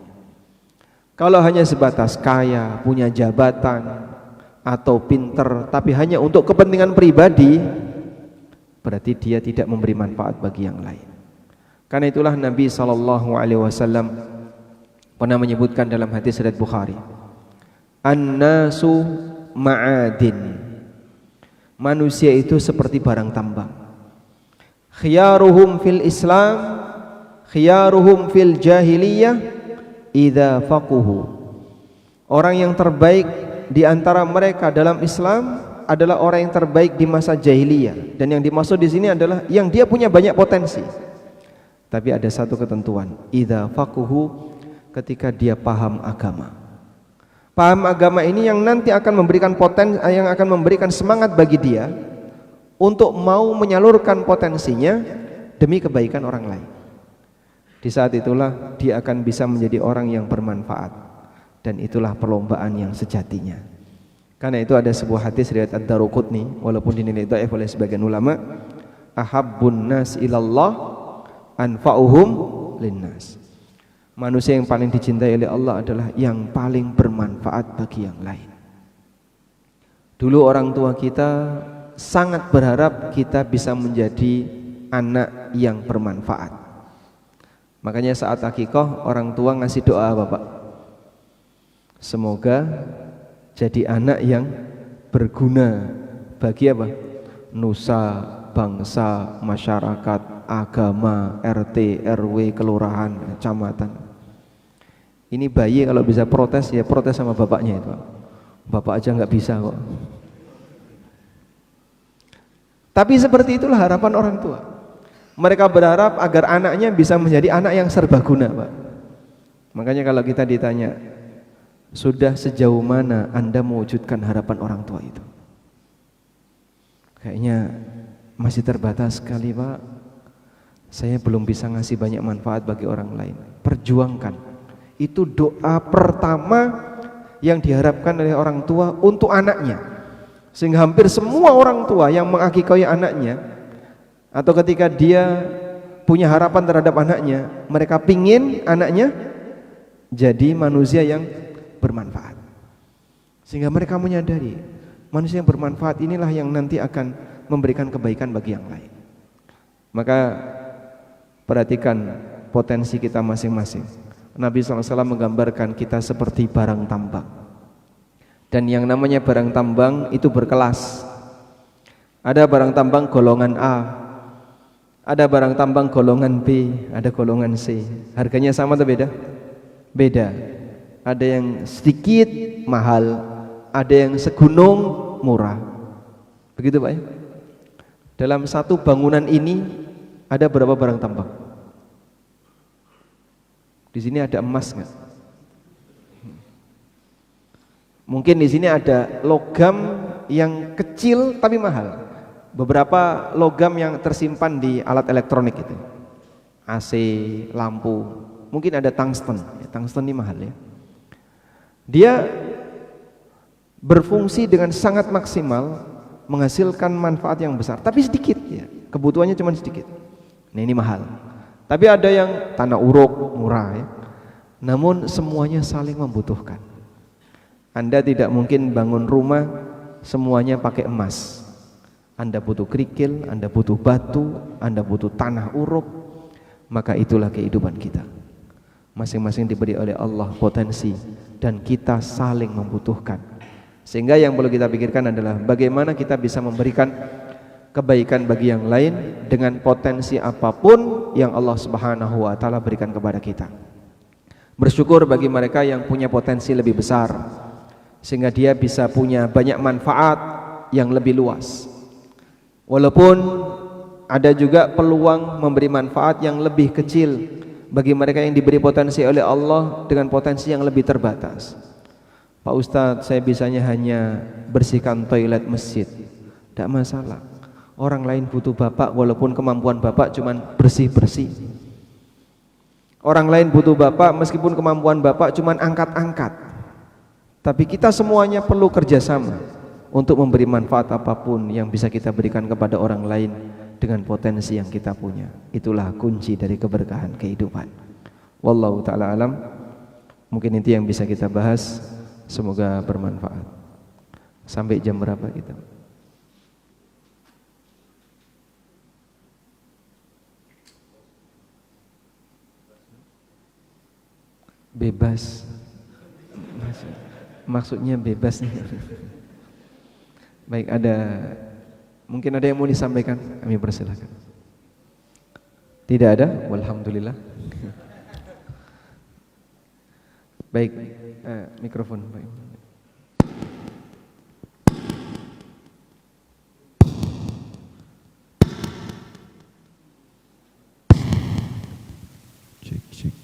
Speaker 1: Kalau hanya sebatas kaya, punya jabatan atau pinter, tapi hanya untuk kepentingan pribadi, berarti dia tidak memberi manfaat bagi yang lain. Karena itulah Nabi SAW pernah menyebutkan dalam hadis riwayat Bukhari, an-nasu ma'adin, manusia itu seperti barang tambang. Khiyaruhum fil Islam, khiyaruhum fil jahiliyah, idza faquhu. Orang yang terbaik di antara mereka dalam Islam adalah orang yang terbaik di masa jahiliyah, dan yang dimaksud di sini adalah yang dia punya banyak potensi. Tapi ada satu ketentuan, idza faquhu, ketika dia paham agama. Paham agama ini yang nanti akan memberikan yang akan memberikan semangat bagi dia untuk mau menyalurkan potensinya demi kebaikan orang lain. Di saat itulah dia akan bisa menjadi orang yang bermanfaat, dan itulah perlombaan yang sejatinya. Karena itu ada sebuah hadis riwayat Ad-Daruqutni, walaupun dinilai dhaif oleh sebagian ulama, ahabbun nas ilallah anfa'uhum linnas. Manusia yang paling dicintai oleh Allah adalah yang paling bermanfaat bagi yang lain. Dulu orang tua kita sangat berharap kita bisa menjadi anak yang bermanfaat. Makanya saat akikah orang tua ngasih doa apa Pak? Semoga jadi anak yang berguna bagi apa? Nusa, bangsa, masyarakat, agama, RT, RW, kelurahan, kecamatan. Ini bayi kalau bisa protes, ya protes sama bapaknya itu. Bapak aja nggak bisa kok. Tapi seperti itulah harapan orang tua. Mereka berharap agar anaknya bisa menjadi anak yang serbaguna, Pak. Makanya kalau kita ditanya, sudah sejauh mana Anda mewujudkan harapan orang tua itu? Kayaknya masih terbatas sekali, Pak. Saya belum bisa ngasih banyak manfaat bagi orang lain. Perjuangkan. Itu doa pertama yang diharapkan oleh orang tua untuk anaknya. Sehingga hampir semua orang tua yang mengakikahi anaknya, atau ketika dia punya harapan terhadap anaknya, mereka pingin anaknya jadi manusia yang bermanfaat. Sehingga mereka menyadari manusia yang bermanfaat inilah yang nanti akan memberikan kebaikan bagi yang lain. Maka perhatikan potensi kita masing-masing. Nabi SAW menggambarkan kita seperti barang tambang. Dan yang namanya barang tambang itu berkelas. Ada barang tambang golongan A, ada barang tambang golongan B, ada golongan C. Harganya sama atau beda? Beda. Ada yang sedikit mahal, ada yang segunung murah. Begitu Pak ya? Dalam satu bangunan ini ada berapa barang tambang? Di sini ada emas nggak? Mungkin di sini ada logam yang kecil tapi mahal. Beberapa logam yang tersimpan di alat elektronik itu, AC, lampu. Mungkin ada tungsten. Tungsten ini mahal ya. Dia berfungsi dengan sangat maksimal, menghasilkan manfaat yang besar, tapi sedikit ya. Kebutuhannya cuma sedikit. Nah ini mahal. Tapi ada yang tanah uruk murah ya. Namun semuanya saling membutuhkan. Anda tidak mungkin bangun rumah semuanya pakai emas. Anda butuh kerikil, Anda butuh batu, Anda butuh tanah uruk. Maka itulah kehidupan kita. Masing-masing diberi oleh Allah potensi, dan kita saling membutuhkan. Sehingga yang perlu kita pikirkan adalah bagaimana kita bisa memberikan kebaikan bagi yang lain dengan potensi apapun yang Allah Subhanahu wa taala berikan kepada kita. Bersyukur bagi mereka yang punya potensi lebih besar, sehingga dia bisa punya banyak manfaat yang lebih luas. Walaupun ada juga peluang memberi manfaat yang lebih kecil bagi mereka yang diberi potensi oleh Allah dengan potensi yang lebih terbatas. Pak Ustadz, saya bisanya hanya bersihkan toilet masjid. Tidak masalah. Orang lain butuh bapak walaupun kemampuan bapak cuma bersih-bersih. Orang lain butuh bapak meskipun kemampuan bapak cuma angkat-angkat. Tapi kita semuanya perlu kerjasama untuk memberi manfaat apapun yang bisa kita berikan kepada orang lain dengan potensi yang kita punya. Itulah kunci dari keberkahan kehidupan. Wallahu ta'ala alam. Mungkin itu yang bisa kita bahas. Semoga bermanfaat. Sampai jam berapa kita? Bebas. Maksudnya bebas nih. Baik, mungkin ada yang mau disampaikan, kami persilakan. Tidak ada? Walhamdulillah. Baik, mikrofon Pak. Cek.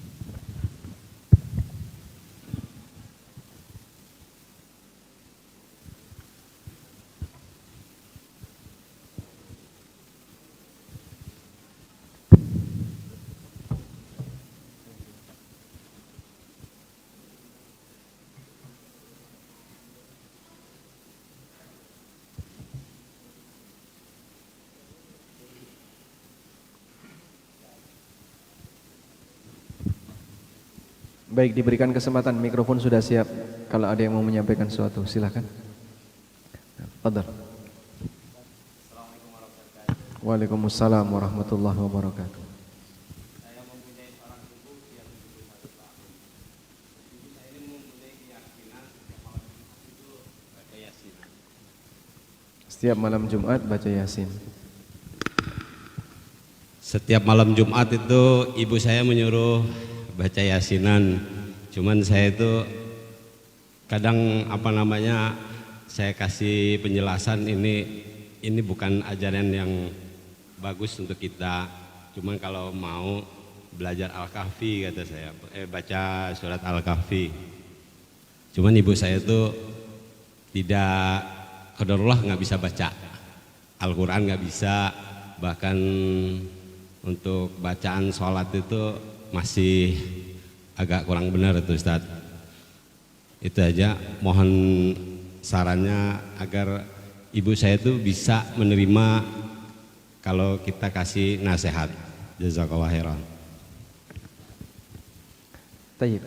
Speaker 1: Baik, diberikan kesempatan, mikrofon sudah siap. Kalau ada yang mau menyampaikan sesuatu, silakan. Fadhal. Waalaikumsalam warahmatullahi wabarakatuh.
Speaker 2: Saya mempunyai seorang ibu yang hidup 1 tahun. Ibu saya ini mempunyai keyakinan setiap malam Jumat itu baca Yasin.
Speaker 1: Setiap malam Jumat baca Yasin.
Speaker 2: Setiap malam Jumat itu ibu saya menyuruh baca Yasinan. Cuman saya itu kadang saya kasih penjelasan ini bukan ajaran yang bagus untuk kita. Cuman kalau mau belajar Al-Kahfi kata saya, baca surat Al-Kahfi. Cuman ibu saya itu tidak, qadarullah nggak bisa baca Al-Quran, nggak bisa, bahkan untuk bacaan sholat itu masih agak kurang benar itu Ustaz. Itu aja, mohon sarannya agar ibu saya itu bisa menerima kalau kita kasih nasihat. Jazakallahu khairan.
Speaker 1: Tayyib.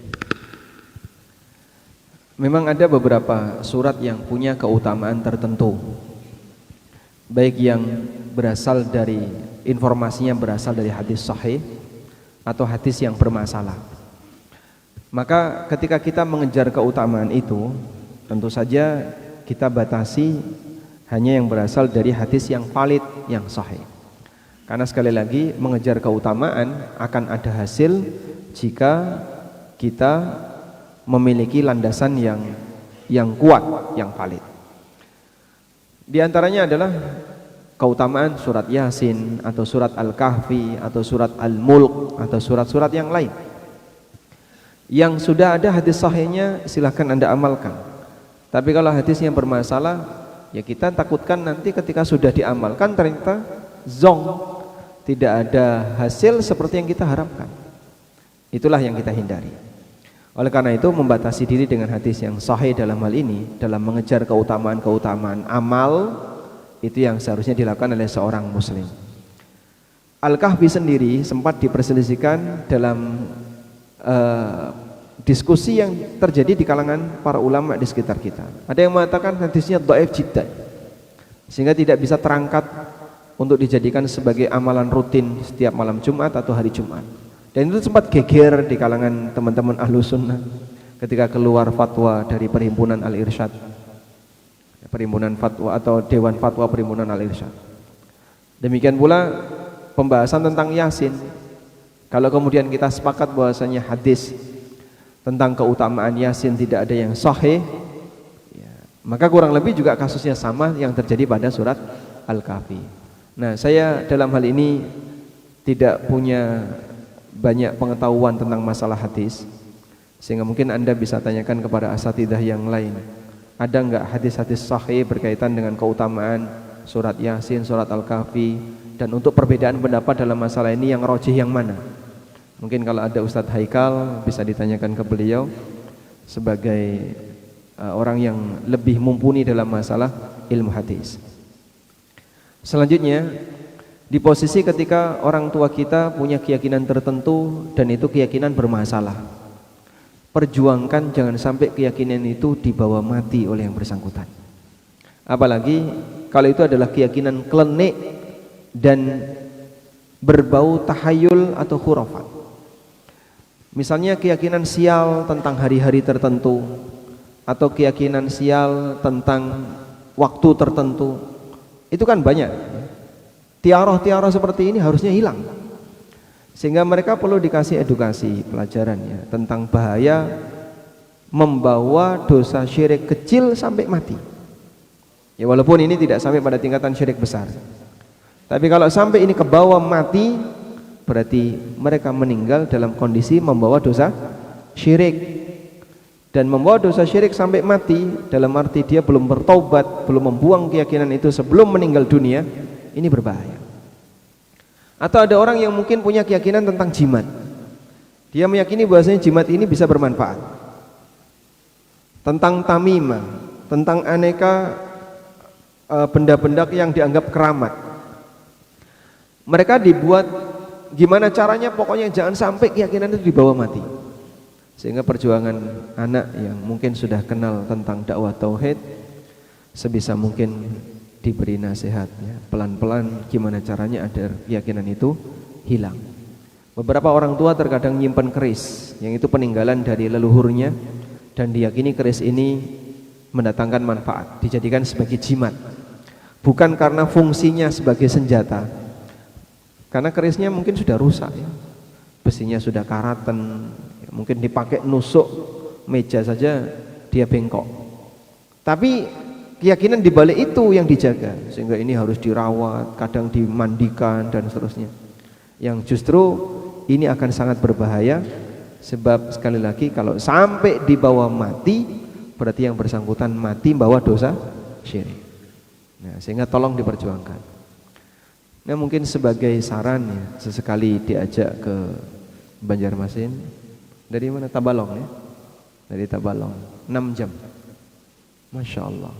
Speaker 1: Memang ada beberapa surat yang punya keutamaan tertentu, baik yang berasal dari informasinya berasal dari hadis sahih atau hadis yang bermasalah. Maka ketika kita mengejar keutamaan itu, tentu saja kita batasi hanya yang berasal dari hadis yang valid, yang sahih. Karena sekali lagi mengejar keutamaan akan ada hasil jika kita memiliki landasan yang kuat, yang valid. Di antaranya adalah keutamaan surat Yasin atau surat Al-Kahfi atau surat Al-Mulk atau surat-surat yang lain. Yang sudah ada hadis sahihnya silahkan Anda amalkan. Tapi kalau hadis yang bermasalah, ya kita takutkan nanti ketika sudah diamalkan ternyata zong, tidak ada hasil seperti yang kita harapkan. Itulah yang kita hindari. Oleh karena itu membatasi diri dengan hadis yang sahih dalam hal ini, dalam mengejar keutamaan-keutamaan amal, itu yang seharusnya dilakukan oleh seorang muslim. Al-Kahfi sendiri sempat diperselisihkan dalam diskusi yang terjadi di kalangan para ulama di sekitar kita. Ada yang mengatakan hadisnya dhaif jiddan, sehingga tidak bisa terangkat untuk dijadikan sebagai amalan rutin setiap malam Jumat atau hari Jumat. Dan itu sempat geger di kalangan teman-teman ahlu sunnah ketika keluar fatwa dari Perhimpunan Al-Irsyad, Perhimpunan Fatwa atau Dewan Fatwa Perhimpunan Al-Irsyad. Demikian pula pembahasan tentang Yasin. Kalau kemudian kita sepakat bahwasanya hadis tentang keutamaan Yasin tidak ada yang sahih, ya, maka kurang lebih juga kasusnya sama yang terjadi pada surat Al-Kahfi. Nah, saya dalam hal ini tidak punya banyak pengetahuan tentang masalah hadis, sehingga mungkin Anda bisa tanyakan kepada asatidzah yang lain. Ada enggak hadis-hadis sahih berkaitan dengan keutamaan surat Yasin, surat Al-Kahfi, dan untuk perbedaan pendapat dalam masalah ini yang rajih yang mana? Mungkin kalau ada Ustadz Haikal bisa ditanyakan ke beliau sebagai orang yang lebih mumpuni dalam masalah ilmu hadis. Selanjutnya, di posisi ketika orang tua kita punya keyakinan tertentu dan itu keyakinan bermasalah, perjuangkan jangan sampai keyakinan itu dibawa mati oleh yang bersangkutan. Apalagi kalau itu adalah keyakinan klenik dan berbau tahayul atau khurafat. Misalnya keyakinan sial tentang hari-hari tertentu, atau keyakinan sial tentang waktu tertentu. Itu kan banyak. Tiarah-tiarah seperti ini harusnya hilang, sehingga mereka perlu dikasih edukasi pelajaran ya, tentang bahaya membawa dosa syirik kecil sampai mati. Ya, walaupun ini tidak sampai pada tingkatan syirik besar, tapi kalau sampai ini ke bawah mati, berarti mereka meninggal dalam kondisi membawa dosa syirik. Dan membawa dosa syirik sampai mati dalam arti dia belum bertaubat, belum membuang keyakinan itu sebelum meninggal dunia, ini berbahaya. Atau ada orang yang mungkin punya keyakinan tentang jimat. Dia meyakini bahwasanya jimat ini bisa bermanfaat. Tentang tamimah, tentang aneka benda-benda yang dianggap keramat. Mereka dibuat gimana caranya, pokoknya jangan sampai keyakinan itu dibawa mati. Sehingga perjuangan anak yang mungkin sudah kenal tentang dakwah tauhid sebisa mungkin diberi nasihat ya, pelan-pelan gimana caranya agar keyakinan itu hilang. Beberapa orang tua terkadang nyimpan keris yang itu peninggalan dari leluhurnya dan diyakini keris ini mendatangkan manfaat, dijadikan sebagai jimat. Bukan karena fungsinya sebagai senjata. Karena kerisnya mungkin sudah rusak ya. Besinya sudah karatan, mungkin dipakai nusuk meja saja dia bengkok. Tapi keyakinan di balik itu yang dijaga, sehingga ini harus dirawat, kadang dimandikan dan seterusnya. Yang justru ini akan sangat berbahaya, sebab sekali lagi kalau sampai dibawa mati, berarti yang bersangkutan mati bawa dosa syirik. Nah, sehingga tolong diperjuangkan. Nah, mungkin sebagai saran ya, sesekali diajak ke Banjarmasin. Dari mana? Tabalong ya? Dari Tabalong 6 jam. Masya Allah.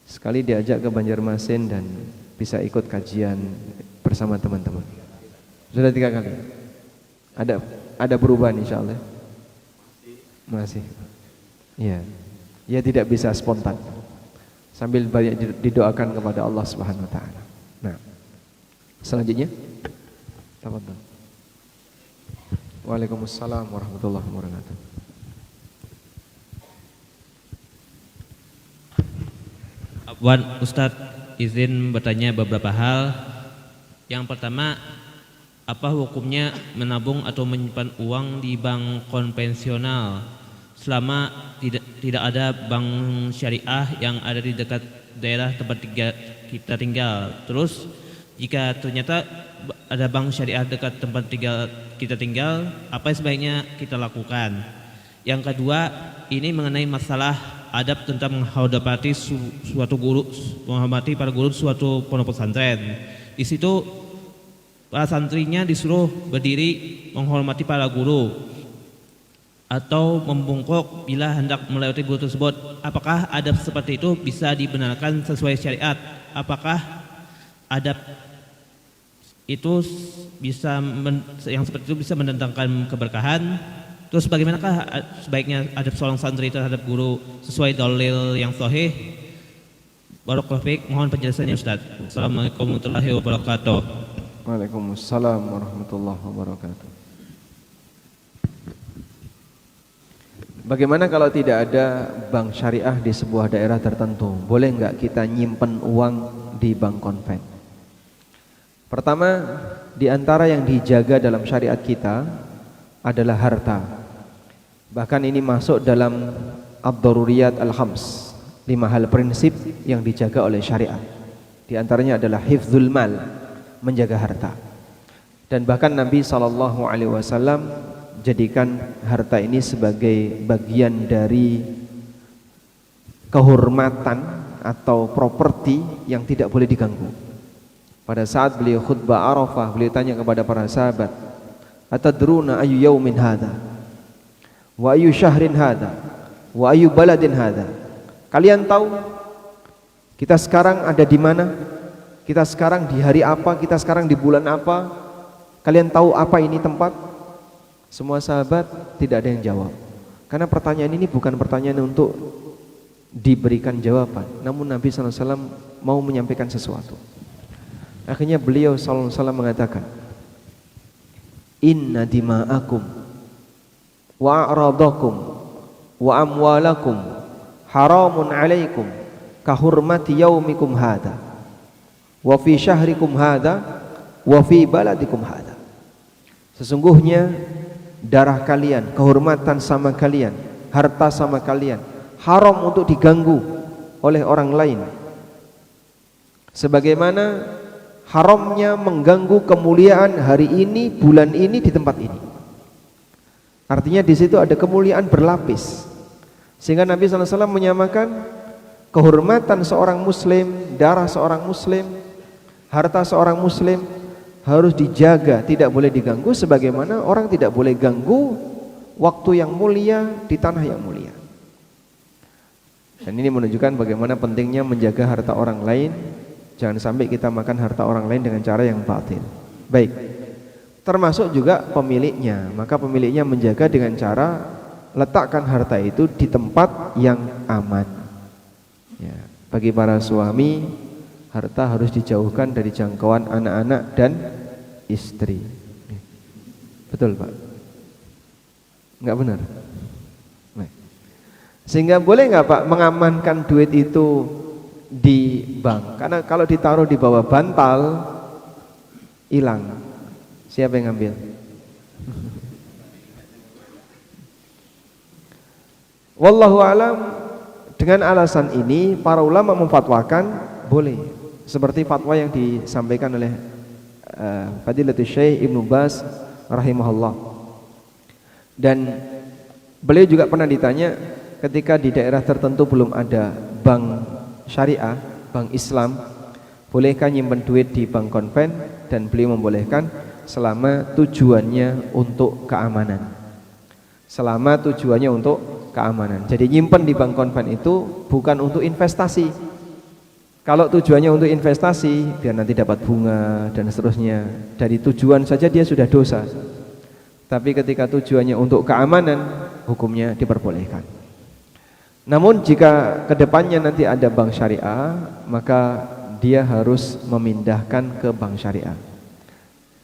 Speaker 1: Sekali diajak ke Banjarmasin dan bisa ikut kajian bersama teman-teman. Sudah 3 kali. Ada perubahan insya Allah. Masih. Ya. Ya, tidak bisa spontan. Sambil banyak didoakan kepada Allah Subhanahu wa taala. Nah, selanjutnya, tafadhol. Waalaikumsalam warahmatullahi wabarakatuh.
Speaker 3: Wan Ustadz izin bertanya beberapa hal. Yang pertama, apa hukumnya menabung atau menyimpan uang di bank konvensional selama tidak ada bank syariah yang ada di dekat daerah tempat kita tinggal? Terus jika ternyata ada bank syariah dekat tempat kita tinggal, apa yang sebaiknya kita lakukan? Yang kedua, ini mengenai masalah adab tentang menghormati menghormati para guru suatu pondok pesantren. Di situ para santrinya disuruh berdiri menghormati para guru atau membungkuk bila hendak melewati guru tersebut. Apakah adab seperti itu bisa dibenarkan sesuai syariat? Apakah adab itu yang seperti itu bisa mendatangkan keberkahan? Terus bagaimanakah sebaiknya adab seorang santri terhadap guru sesuai dalil yang sahih? Barakallahu fiik, mohon penjelasannya Ustaz. Assalamualaikum warahmatullahi wabarakatuh.
Speaker 1: Waalaikumsalam warahmatullahi wabarakatuh. Bagaimana kalau tidak ada bank syariah di sebuah daerah tertentu? Boleh enggak kita nyimpen uang di bank konven? Pertama, di antara yang dijaga dalam syariat kita adalah harta. Bahkan ini masuk dalam ad-daruriyat al-khams, 5 hal prinsip yang dijaga oleh syariat. Di antaranya adalah hifdzul mal, menjaga harta. Dan bahkan Nabi SAW jadikan harta ini sebagai bagian dari kehormatan atau properti yang tidak boleh diganggu. Pada saat beliau khutbah Arafah, beliau tanya kepada para sahabat, "Atadruna ayu yaumin hadha? Wa ayu syahrin hadha? Wa ayu baladin hadha?" Kalian tahu kita sekarang ada di mana? Kita sekarang di hari apa? Kita sekarang di bulan apa? Kalian tahu apa ini tempat? Semua sahabat tidak ada yang jawab. Karena pertanyaan ini bukan pertanyaan untuk diberikan jawaban, namun Nabi SAW mau menyampaikan sesuatu. Akhirnya beliau SAW mengatakan, "Inna dima'akum wa a'radakum wa amwalakum haramun alaikum kahurmati yaumikum hadha wa fi syahrikum hadha wa fi baladikum hadha." Sesungguhnya darah kalian, kehormatan sama kalian, harta sama kalian haram untuk diganggu oleh orang lain, sebagaimana haramnya mengganggu kemuliaan hari ini, bulan ini, di tempat ini. Artinya di situ ada kemuliaan berlapis, sehingga Nabi SAW menyamakan kehormatan seorang muslim, darah seorang muslim, harta seorang muslim harus dijaga, tidak boleh diganggu, sebagaimana orang tidak boleh ganggu waktu yang mulia di tanah yang mulia. Dan ini menunjukkan bagaimana pentingnya menjaga harta orang lain. Jangan sampai kita makan harta orang lain dengan cara yang batil. Baik, termasuk juga pemiliknya. Maka pemiliknya menjaga dengan cara letakkan harta itu di tempat yang aman. Ya, bagi para suami, harta harus dijauhkan dari jangkauan anak-anak dan istri. Betul Pak? Enggak benar? Sehingga boleh nggak Pak mengamankan duit itu di bank? Karena kalau ditaruh di bawah bantal hilang. Siapa yang ngambil? Wallahu alam. Dengan alasan ini para ulama memfatwakan boleh, seperti fatwa yang disampaikan oleh Fadilatul Syekh Ibnu Baz rahimahullah. Dan beliau juga pernah ditanya, ketika di daerah tertentu belum ada bank syariah, bank Islam, bolehkah nyimpen duit di bank konven? Dan beliau membolehkan selama tujuannya untuk keamanan. Selama tujuannya untuk keamanan. Jadi nyimpen di bank konven itu bukan untuk investasi. Kalau tujuannya untuk investasi, biar nanti dapat bunga dan seterusnya, dari tujuan saja dia sudah dosa. Tapi ketika tujuannya untuk keamanan, hukumnya diperbolehkan. Namun jika kedepannya nanti ada bank syariah, maka dia harus memindahkan ke bank syariah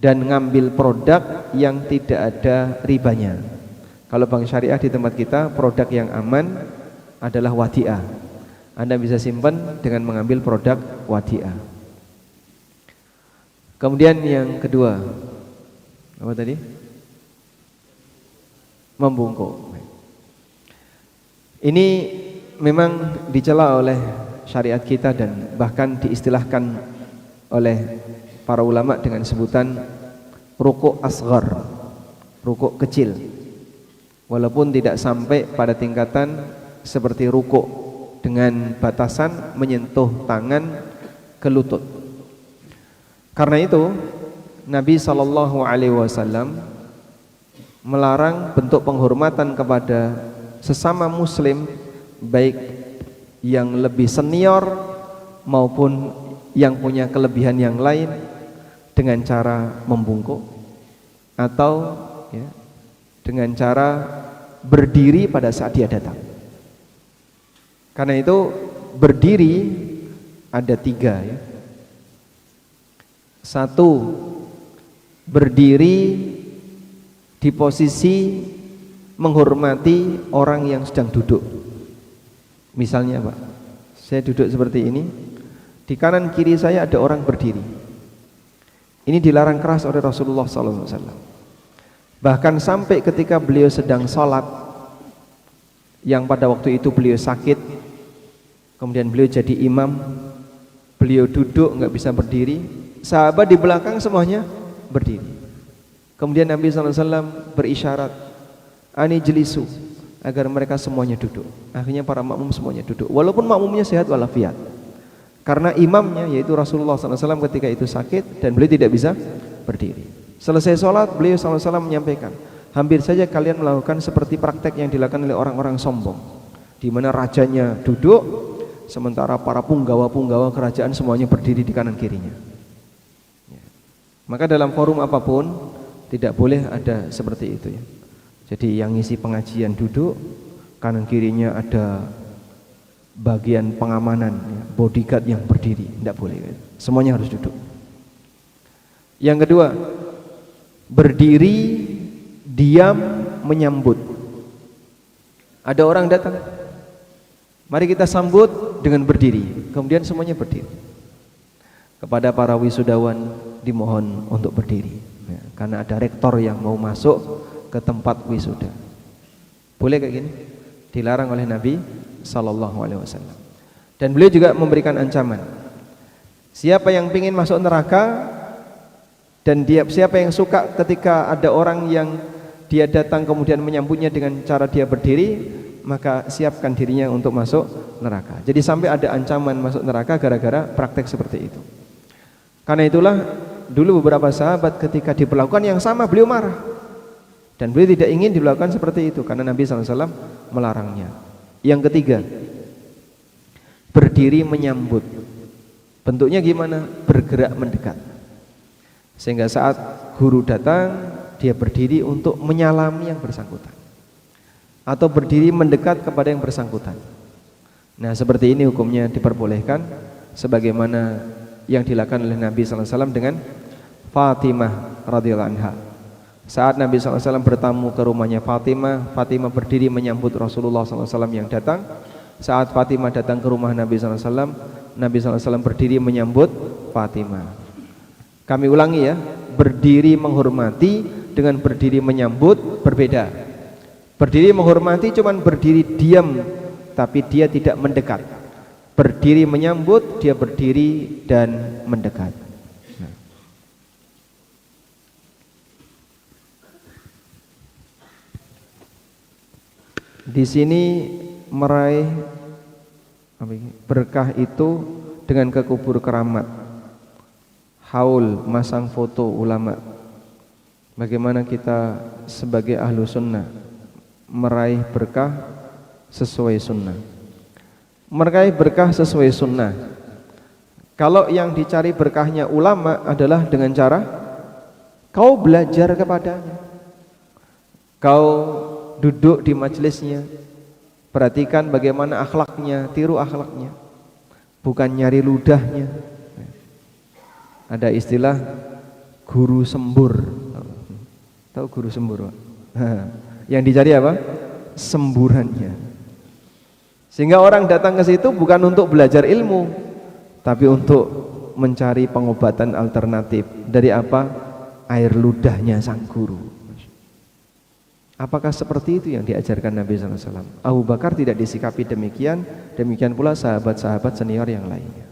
Speaker 1: dan ngambil produk yang tidak ada ribanya. Kalau bank syariah di tempat kita, produk yang aman adalah wadiah. Anda bisa simpan dengan mengambil produk wadiah. Kemudian yang kedua, apa tadi? Membungkuk. Ini memang dicela oleh syariat kita dan bahkan diistilahkan oleh para ulama dengan sebutan rukuk asghar, rukuk kecil. Walaupun tidak sampai pada tingkatan seperti rukuk dengan batasan menyentuh tangan ke lutut. Karena itu Nabi SAW melarang bentuk penghormatan kepada sesama muslim, baik yang lebih senior maupun yang punya kelebihan yang lain, dengan cara membungkuk atau ya, dengan cara berdiri pada saat dia datang. Karena itu berdiri ada 3 ya. 1, berdiri di posisi menghormati orang yang sedang duduk. Misalnya Pak, saya duduk seperti ini, di kanan kiri saya ada orang berdiri. Ini dilarang keras oleh Rasulullah SAW. Bahkan sampai ketika beliau sedang sholat, yang pada waktu itu beliau sakit, kemudian beliau jadi imam, beliau duduk nggak bisa berdiri, sahabat di belakang semuanya berdiri. Kemudian Nabi SAW berisyarat, ani jelisu, agar mereka semuanya duduk. Akhirnya para makmum semuanya duduk, walaupun makmumnya sehat walafiat, karena imamnya yaitu Rasulullah SAW ketika itu sakit dan beliau tidak bisa berdiri. Selesai sholat, beliau SAW menyampaikan, hampir saja kalian melakukan seperti praktek yang dilakukan oleh orang-orang sombong, di mana rajanya duduk, sementara para punggawa-punggawa kerajaan semuanya berdiri di kanan kirinya. Ya. Maka dalam forum apapun tidak boleh ada seperti itu ya. Jadi yang ngisi pengajian duduk, kanan kirinya ada bagian pengamanan, ya, bodyguard yang berdiri, tidak boleh. Ya. Semuanya harus duduk. Yang kedua, berdiri diam menyambut. Ada orang datang, mari kita sambut dengan berdiri. Kemudian semuanya berdiri. Kepada para wisudawan dimohon untuk berdiri ya, karena ada rektor yang mau masuk ke tempat wisuda. Boleh kayak gini? Dilarang oleh Nabi SAW. Dan beliau juga memberikan ancaman, siapa yang ingin masuk neraka dan siapa yang suka ketika ada orang yang dia datang kemudian menyambutnya dengan cara dia berdiri, maka siapkan dirinya untuk masuk neraka. Jadi sampai ada ancaman masuk neraka gara-gara praktek seperti itu. Karena itulah dulu beberapa sahabat ketika diperlakukan yang sama beliau marah, dan beliau tidak ingin dilakukan seperti itu karena Nabi SAW melarangnya. Yang ketiga, berdiri menyambut. Bentuknya gimana? Bergerak mendekat, sehingga saat guru datang dia berdiri untuk menyalami yang bersangkutan atau berdiri mendekat kepada yang bersangkutan. Nah seperti ini hukumnya diperbolehkan, sebagaimana yang dilakukan oleh Nabi SAW dengan Fatimah radhiyallahu anha. Saat Nabi SAW bertamu ke rumahnya Fatimah, Fatimah berdiri menyambut Rasulullah SAW yang datang. Saat Fatimah datang ke rumah Nabi SAW, Nabi SAW berdiri menyambut Fatimah. Kami ulangi ya, berdiri menghormati dengan berdiri menyambut berbeda. Berdiri menghormati cuman berdiri diam, tapi dia tidak mendekat. Berdiri menyambut, dia berdiri dan mendekat. Nah. Di sini meraih berkah itu dengan ke kubur keramat, haul, masang foto ulama. Bagaimana kita sebagai ahlu sunnah meraih berkah sesuai sunnah? Meraih berkah sesuai sunnah, kalau yang dicari berkahnya ulama adalah dengan cara kau belajar kepadanya, kau duduk di majelisnya, perhatikan bagaimana akhlaknya, tiru akhlaknya, bukan nyari ludahnya. Ada istilah guru sembur. Tahu guru sembur? Yang dicari apa? Semburannya. Sehingga orang datang ke situ bukan untuk belajar ilmu, tapi untuk mencari pengobatan alternatif. Dari apa? Air ludahnya sang guru. Apakah seperti itu yang diajarkan Nabi SAW? Abu Bakar tidak disikapi demikian, demikian pula sahabat-sahabat senior yang lainnya.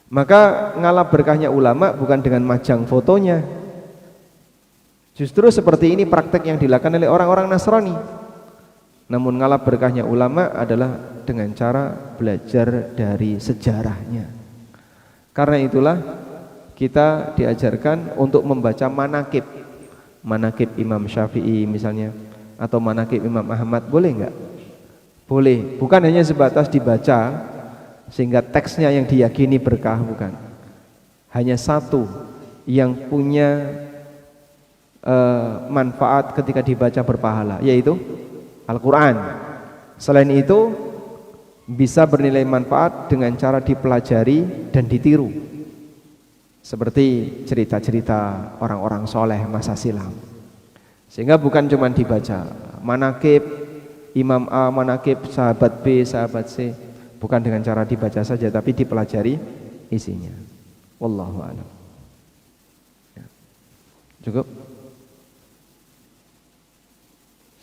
Speaker 1: Maka ngalap berkahnya ulama bukan dengan majang fotonya. Justru seperti ini praktek yang dilakukan oleh orang-orang Nasrani. Namun ngalap berkahnya ulama adalah dengan cara belajar dari sejarahnya. Karena itulah kita diajarkan untuk membaca manakib. Manakib Imam Syafi'i misalnya, atau manakib Imam Ahmad, boleh enggak? Boleh, bukan hanya sebatas dibaca sehingga teksnya yang diyakini berkah, bukan. Hanya satu yang punya manfaat ketika dibaca berpahala, yaitu Al-Quran. Selain itu bisa bernilai manfaat dengan cara dipelajari dan ditiru, seperti cerita-cerita orang-orang soleh masa silam. Sehingga bukan cuma dibaca manakib Imam A, manakib sahabat B, sahabat C, bukan dengan cara dibaca saja, tapi dipelajari isinya. Wallahu a'lam. Ya. Cukup?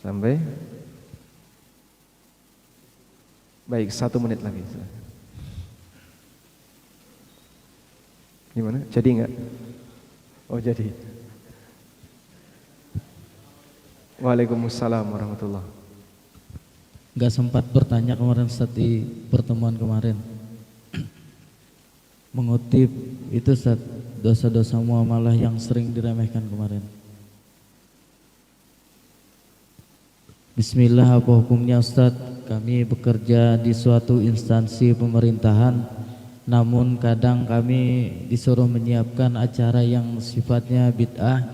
Speaker 1: Sampai? Baik, 1 menit lagi. Gimana? Jadi enggak? Oh jadi. Waalaikumsalam warahmatullah.
Speaker 4: Enggak sempat bertanya kemarin Ustaz di pertemuan kemarin. Mengutip itu Ustaz, dosa-dosa muamalah yang sering diremehkan kemarin. Bismillah, apa hukumnya Ustaz? Kami bekerja di suatu instansi pemerintahan, namun kadang kami disuruh menyiapkan acara yang sifatnya bid'ah,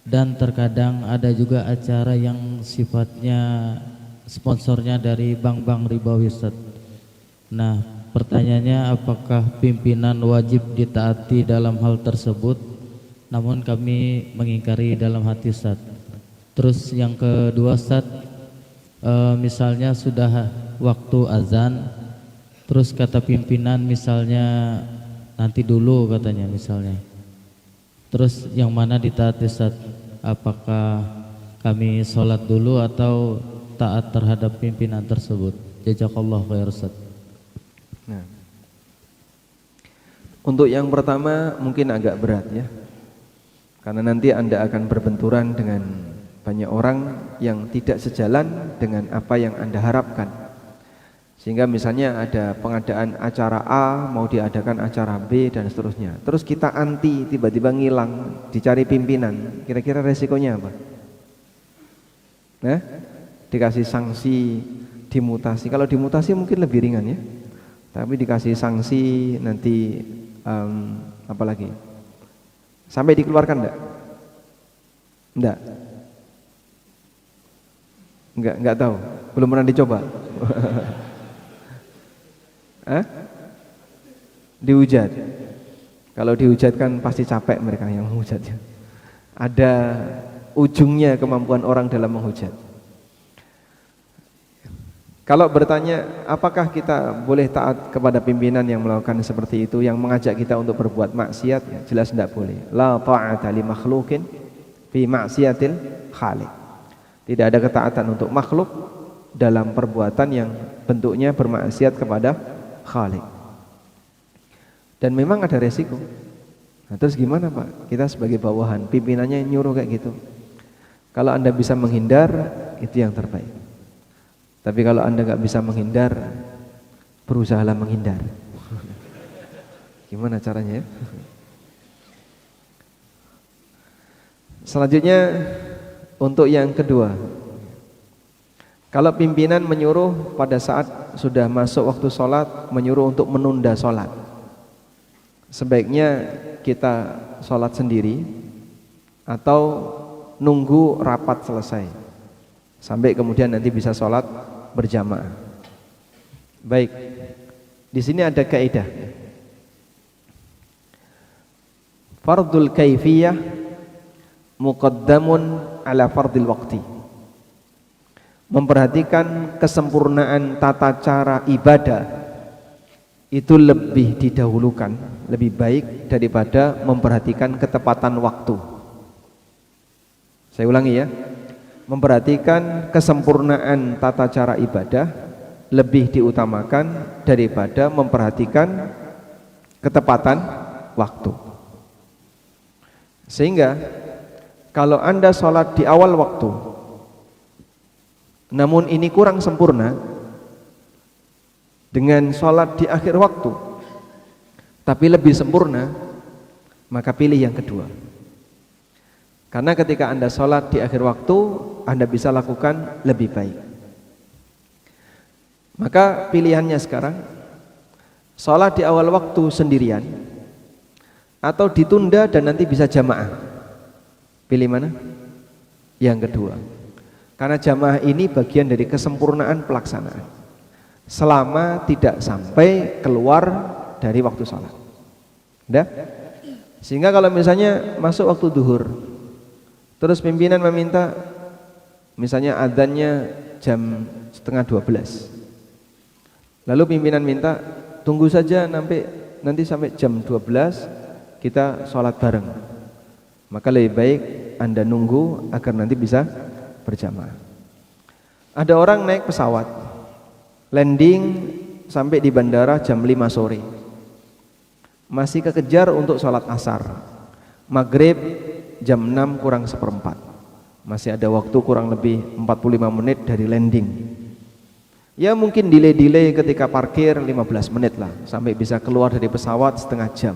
Speaker 4: dan terkadang ada juga acara yang sifatnya sponsornya dari bank-bank ribawi Ustaz. Nah, pertanyaannya, apakah pimpinan wajib ditaati dalam hal tersebut? Namun kami mengingkari dalam hati Ustaz. Terus yang kedua Ustaz, misalnya sudah waktu azan, terus kata pimpinan misalnya nanti dulu katanya misalnya. Terus yang mana ditaati Ustaz? Apakah kami sholat dulu atau taat terhadap pimpinan tersebut? Jazakallah khair Ustaz.
Speaker 1: Nah, untuk yang pertama mungkin agak berat ya, karena nanti Anda akan berbenturan dengan banyak orang yang tidak sejalan dengan apa yang Anda harapkan. Sehingga misalnya ada pengadaan acara A mau diadakan acara B dan seterusnya. Terus kita anti, tiba-tiba ngilang, dicari pimpinan. Kira-kira resikonya apa? Nah, dikasih sanksi, dimutasi. Kalau dimutasi mungkin lebih ringan ya. Tapi dikasih sanksi nanti apa lagi? Sampai dikeluarkan enggak? Enggak. Enggak tahu. Belum pernah dicoba. Dihujat. Kalau dihujat kan pasti capek mereka yang menghujatnya. Ada ujungnya kemampuan orang dalam menghujat. Kalau bertanya apakah kita boleh taat kepada pimpinan yang melakukan seperti itu, yang mengajak kita untuk berbuat maksiat, ya, jelas tidak boleh. La ta'ata li makhlukin fi maksiatil khaliq. Tidak ada ketaatan untuk makhluk dalam perbuatan yang bentuknya bermaksiat kepada Khalik. Dan memang ada resiko. Nah, terus gimana Pak? Kita sebagai bawahan, pimpinannya nyuruh kayak gitu. Kalau Anda bisa menghindar, itu yang terbaik. Tapi kalau Anda nggak bisa menghindar, berusahalah menghindar. Gimana caranya ya? Selanjutnya untuk yang kedua, kalau pimpinan menyuruh pada saat sudah masuk waktu sholat, menyuruh untuk menunda sholat, sebaiknya kita sholat sendiri atau nunggu rapat selesai sampai kemudian nanti bisa sholat berjamaah. Baik, di sini ada kaidah. Fardul kaifiyah muqaddamun ala fardil waqti. Memperhatikan kesempurnaan tata cara ibadah itu lebih didahulukan, lebih baik daripada memperhatikan ketepatan waktu. Saya ulangi ya, memperhatikan kesempurnaan tata cara ibadah lebih diutamakan daripada memperhatikan ketepatan waktu. Sehingga kalau Anda sholat di awal waktu, namun ini kurang sempurna dengan sholat di akhir waktu, tapi lebih sempurna, maka pilih yang kedua. Karena ketika Anda sholat di akhir waktu, Anda bisa lakukan lebih baik. Maka pilihannya sekarang, sholat di awal waktu sendirian, atau ditunda dan nanti bisa jamaah. Pilih mana? Yang kedua. Karena jamaah ini bagian dari kesempurnaan pelaksanaan, selama tidak sampai keluar dari waktu sholat. Udah? Sehingga kalau misalnya masuk waktu duhur, terus pimpinan meminta misalnya adzannya jam 11:30, lalu pimpinan minta tunggu saja nanti sampai jam 12 kita sholat bareng, maka lebih baik Anda nunggu agar nanti bisa berjamaah. Ada orang naik pesawat, Landing sampai di bandara jam 5 sore. Masih kekejar untuk sholat asar. Maghrib jam 6 kurang seperempat. Masih ada waktu kurang lebih 45 menit dari landing. Ya mungkin delay ketika parkir 15 menit lah, sampai bisa keluar dari pesawat setengah jam.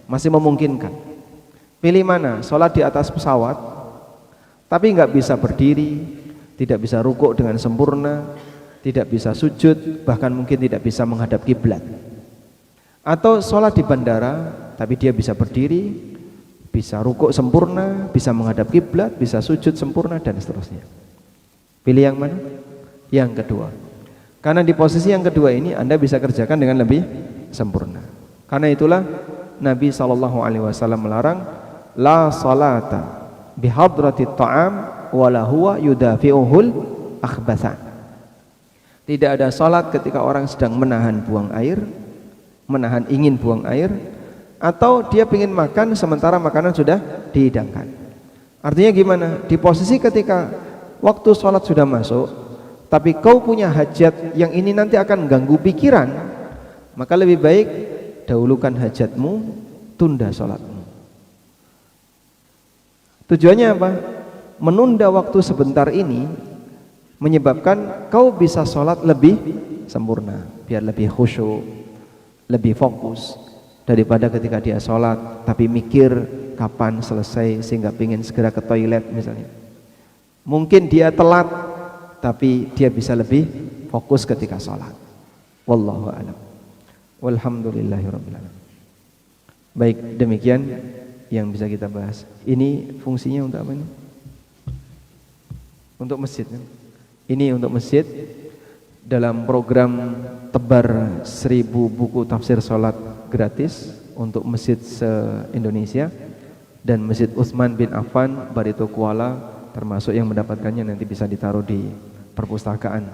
Speaker 1: Masih memungkinkan. Pilih mana? Sholat di atas pesawat, tapi nggak bisa berdiri, tidak bisa rukuk dengan sempurna, tidak bisa sujud, bahkan mungkin tidak bisa menghadap kiblat. Atau sholat di bandara, tapi dia bisa berdiri, bisa rukuk sempurna, bisa menghadap kiblat, bisa sujud sempurna, dan seterusnya. Pilih yang mana? Yang kedua. Karena di posisi yang kedua ini Anda bisa kerjakan dengan lebih sempurna. Karena itulah Nabi SAW melarang la salata bihadrati ta'am wala huwa yudafi'uhul akhbathan. Tidak ada salat ketika orang sedang menahan buang air, menahan ingin buang air, atau dia ingin makan sementara makanan sudah dihidangkan. Artinya gimana? Di posisi ketika waktu salat sudah masuk, tapi kau punya hajat yang ini nanti akan ganggu pikiran, maka lebih baik dahulukan hajatmu, tunda salatmu. Tujuannya apa? Menunda waktu sebentar ini menyebabkan kau bisa sholat lebih sempurna, biar lebih khusyuk, lebih fokus, daripada ketika dia sholat tapi mikir kapan selesai sehingga ingin segera ke toilet misalnya. Mungkin dia telat tapi dia bisa lebih fokus ketika sholat. Wallahu a'lam. Walhamdulillahirabbil alamin. Baik, demikian yang bisa kita bahas. Ini fungsinya untuk apa ini? Untuk masjid kan? Ini untuk masjid dalam program tebar 1000 buku tafsir salat gratis untuk masjid se-Indonesia, dan Masjid Utsman bin Affan Barito Kuala termasuk yang mendapatkannya nanti bisa ditaruh di perpustakaan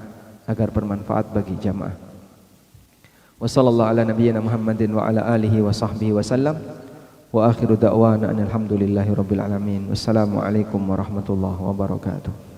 Speaker 1: agar bermanfaat bagi jamaah. Wassallallahu ala nabiyyina Muhammadin wa ala alihi wa sahbihi wasallam. Wa akhiru da'wana alhamdulillahi rabbil alamin. Wassalamualaikum warahmatullahi wabarakatuh.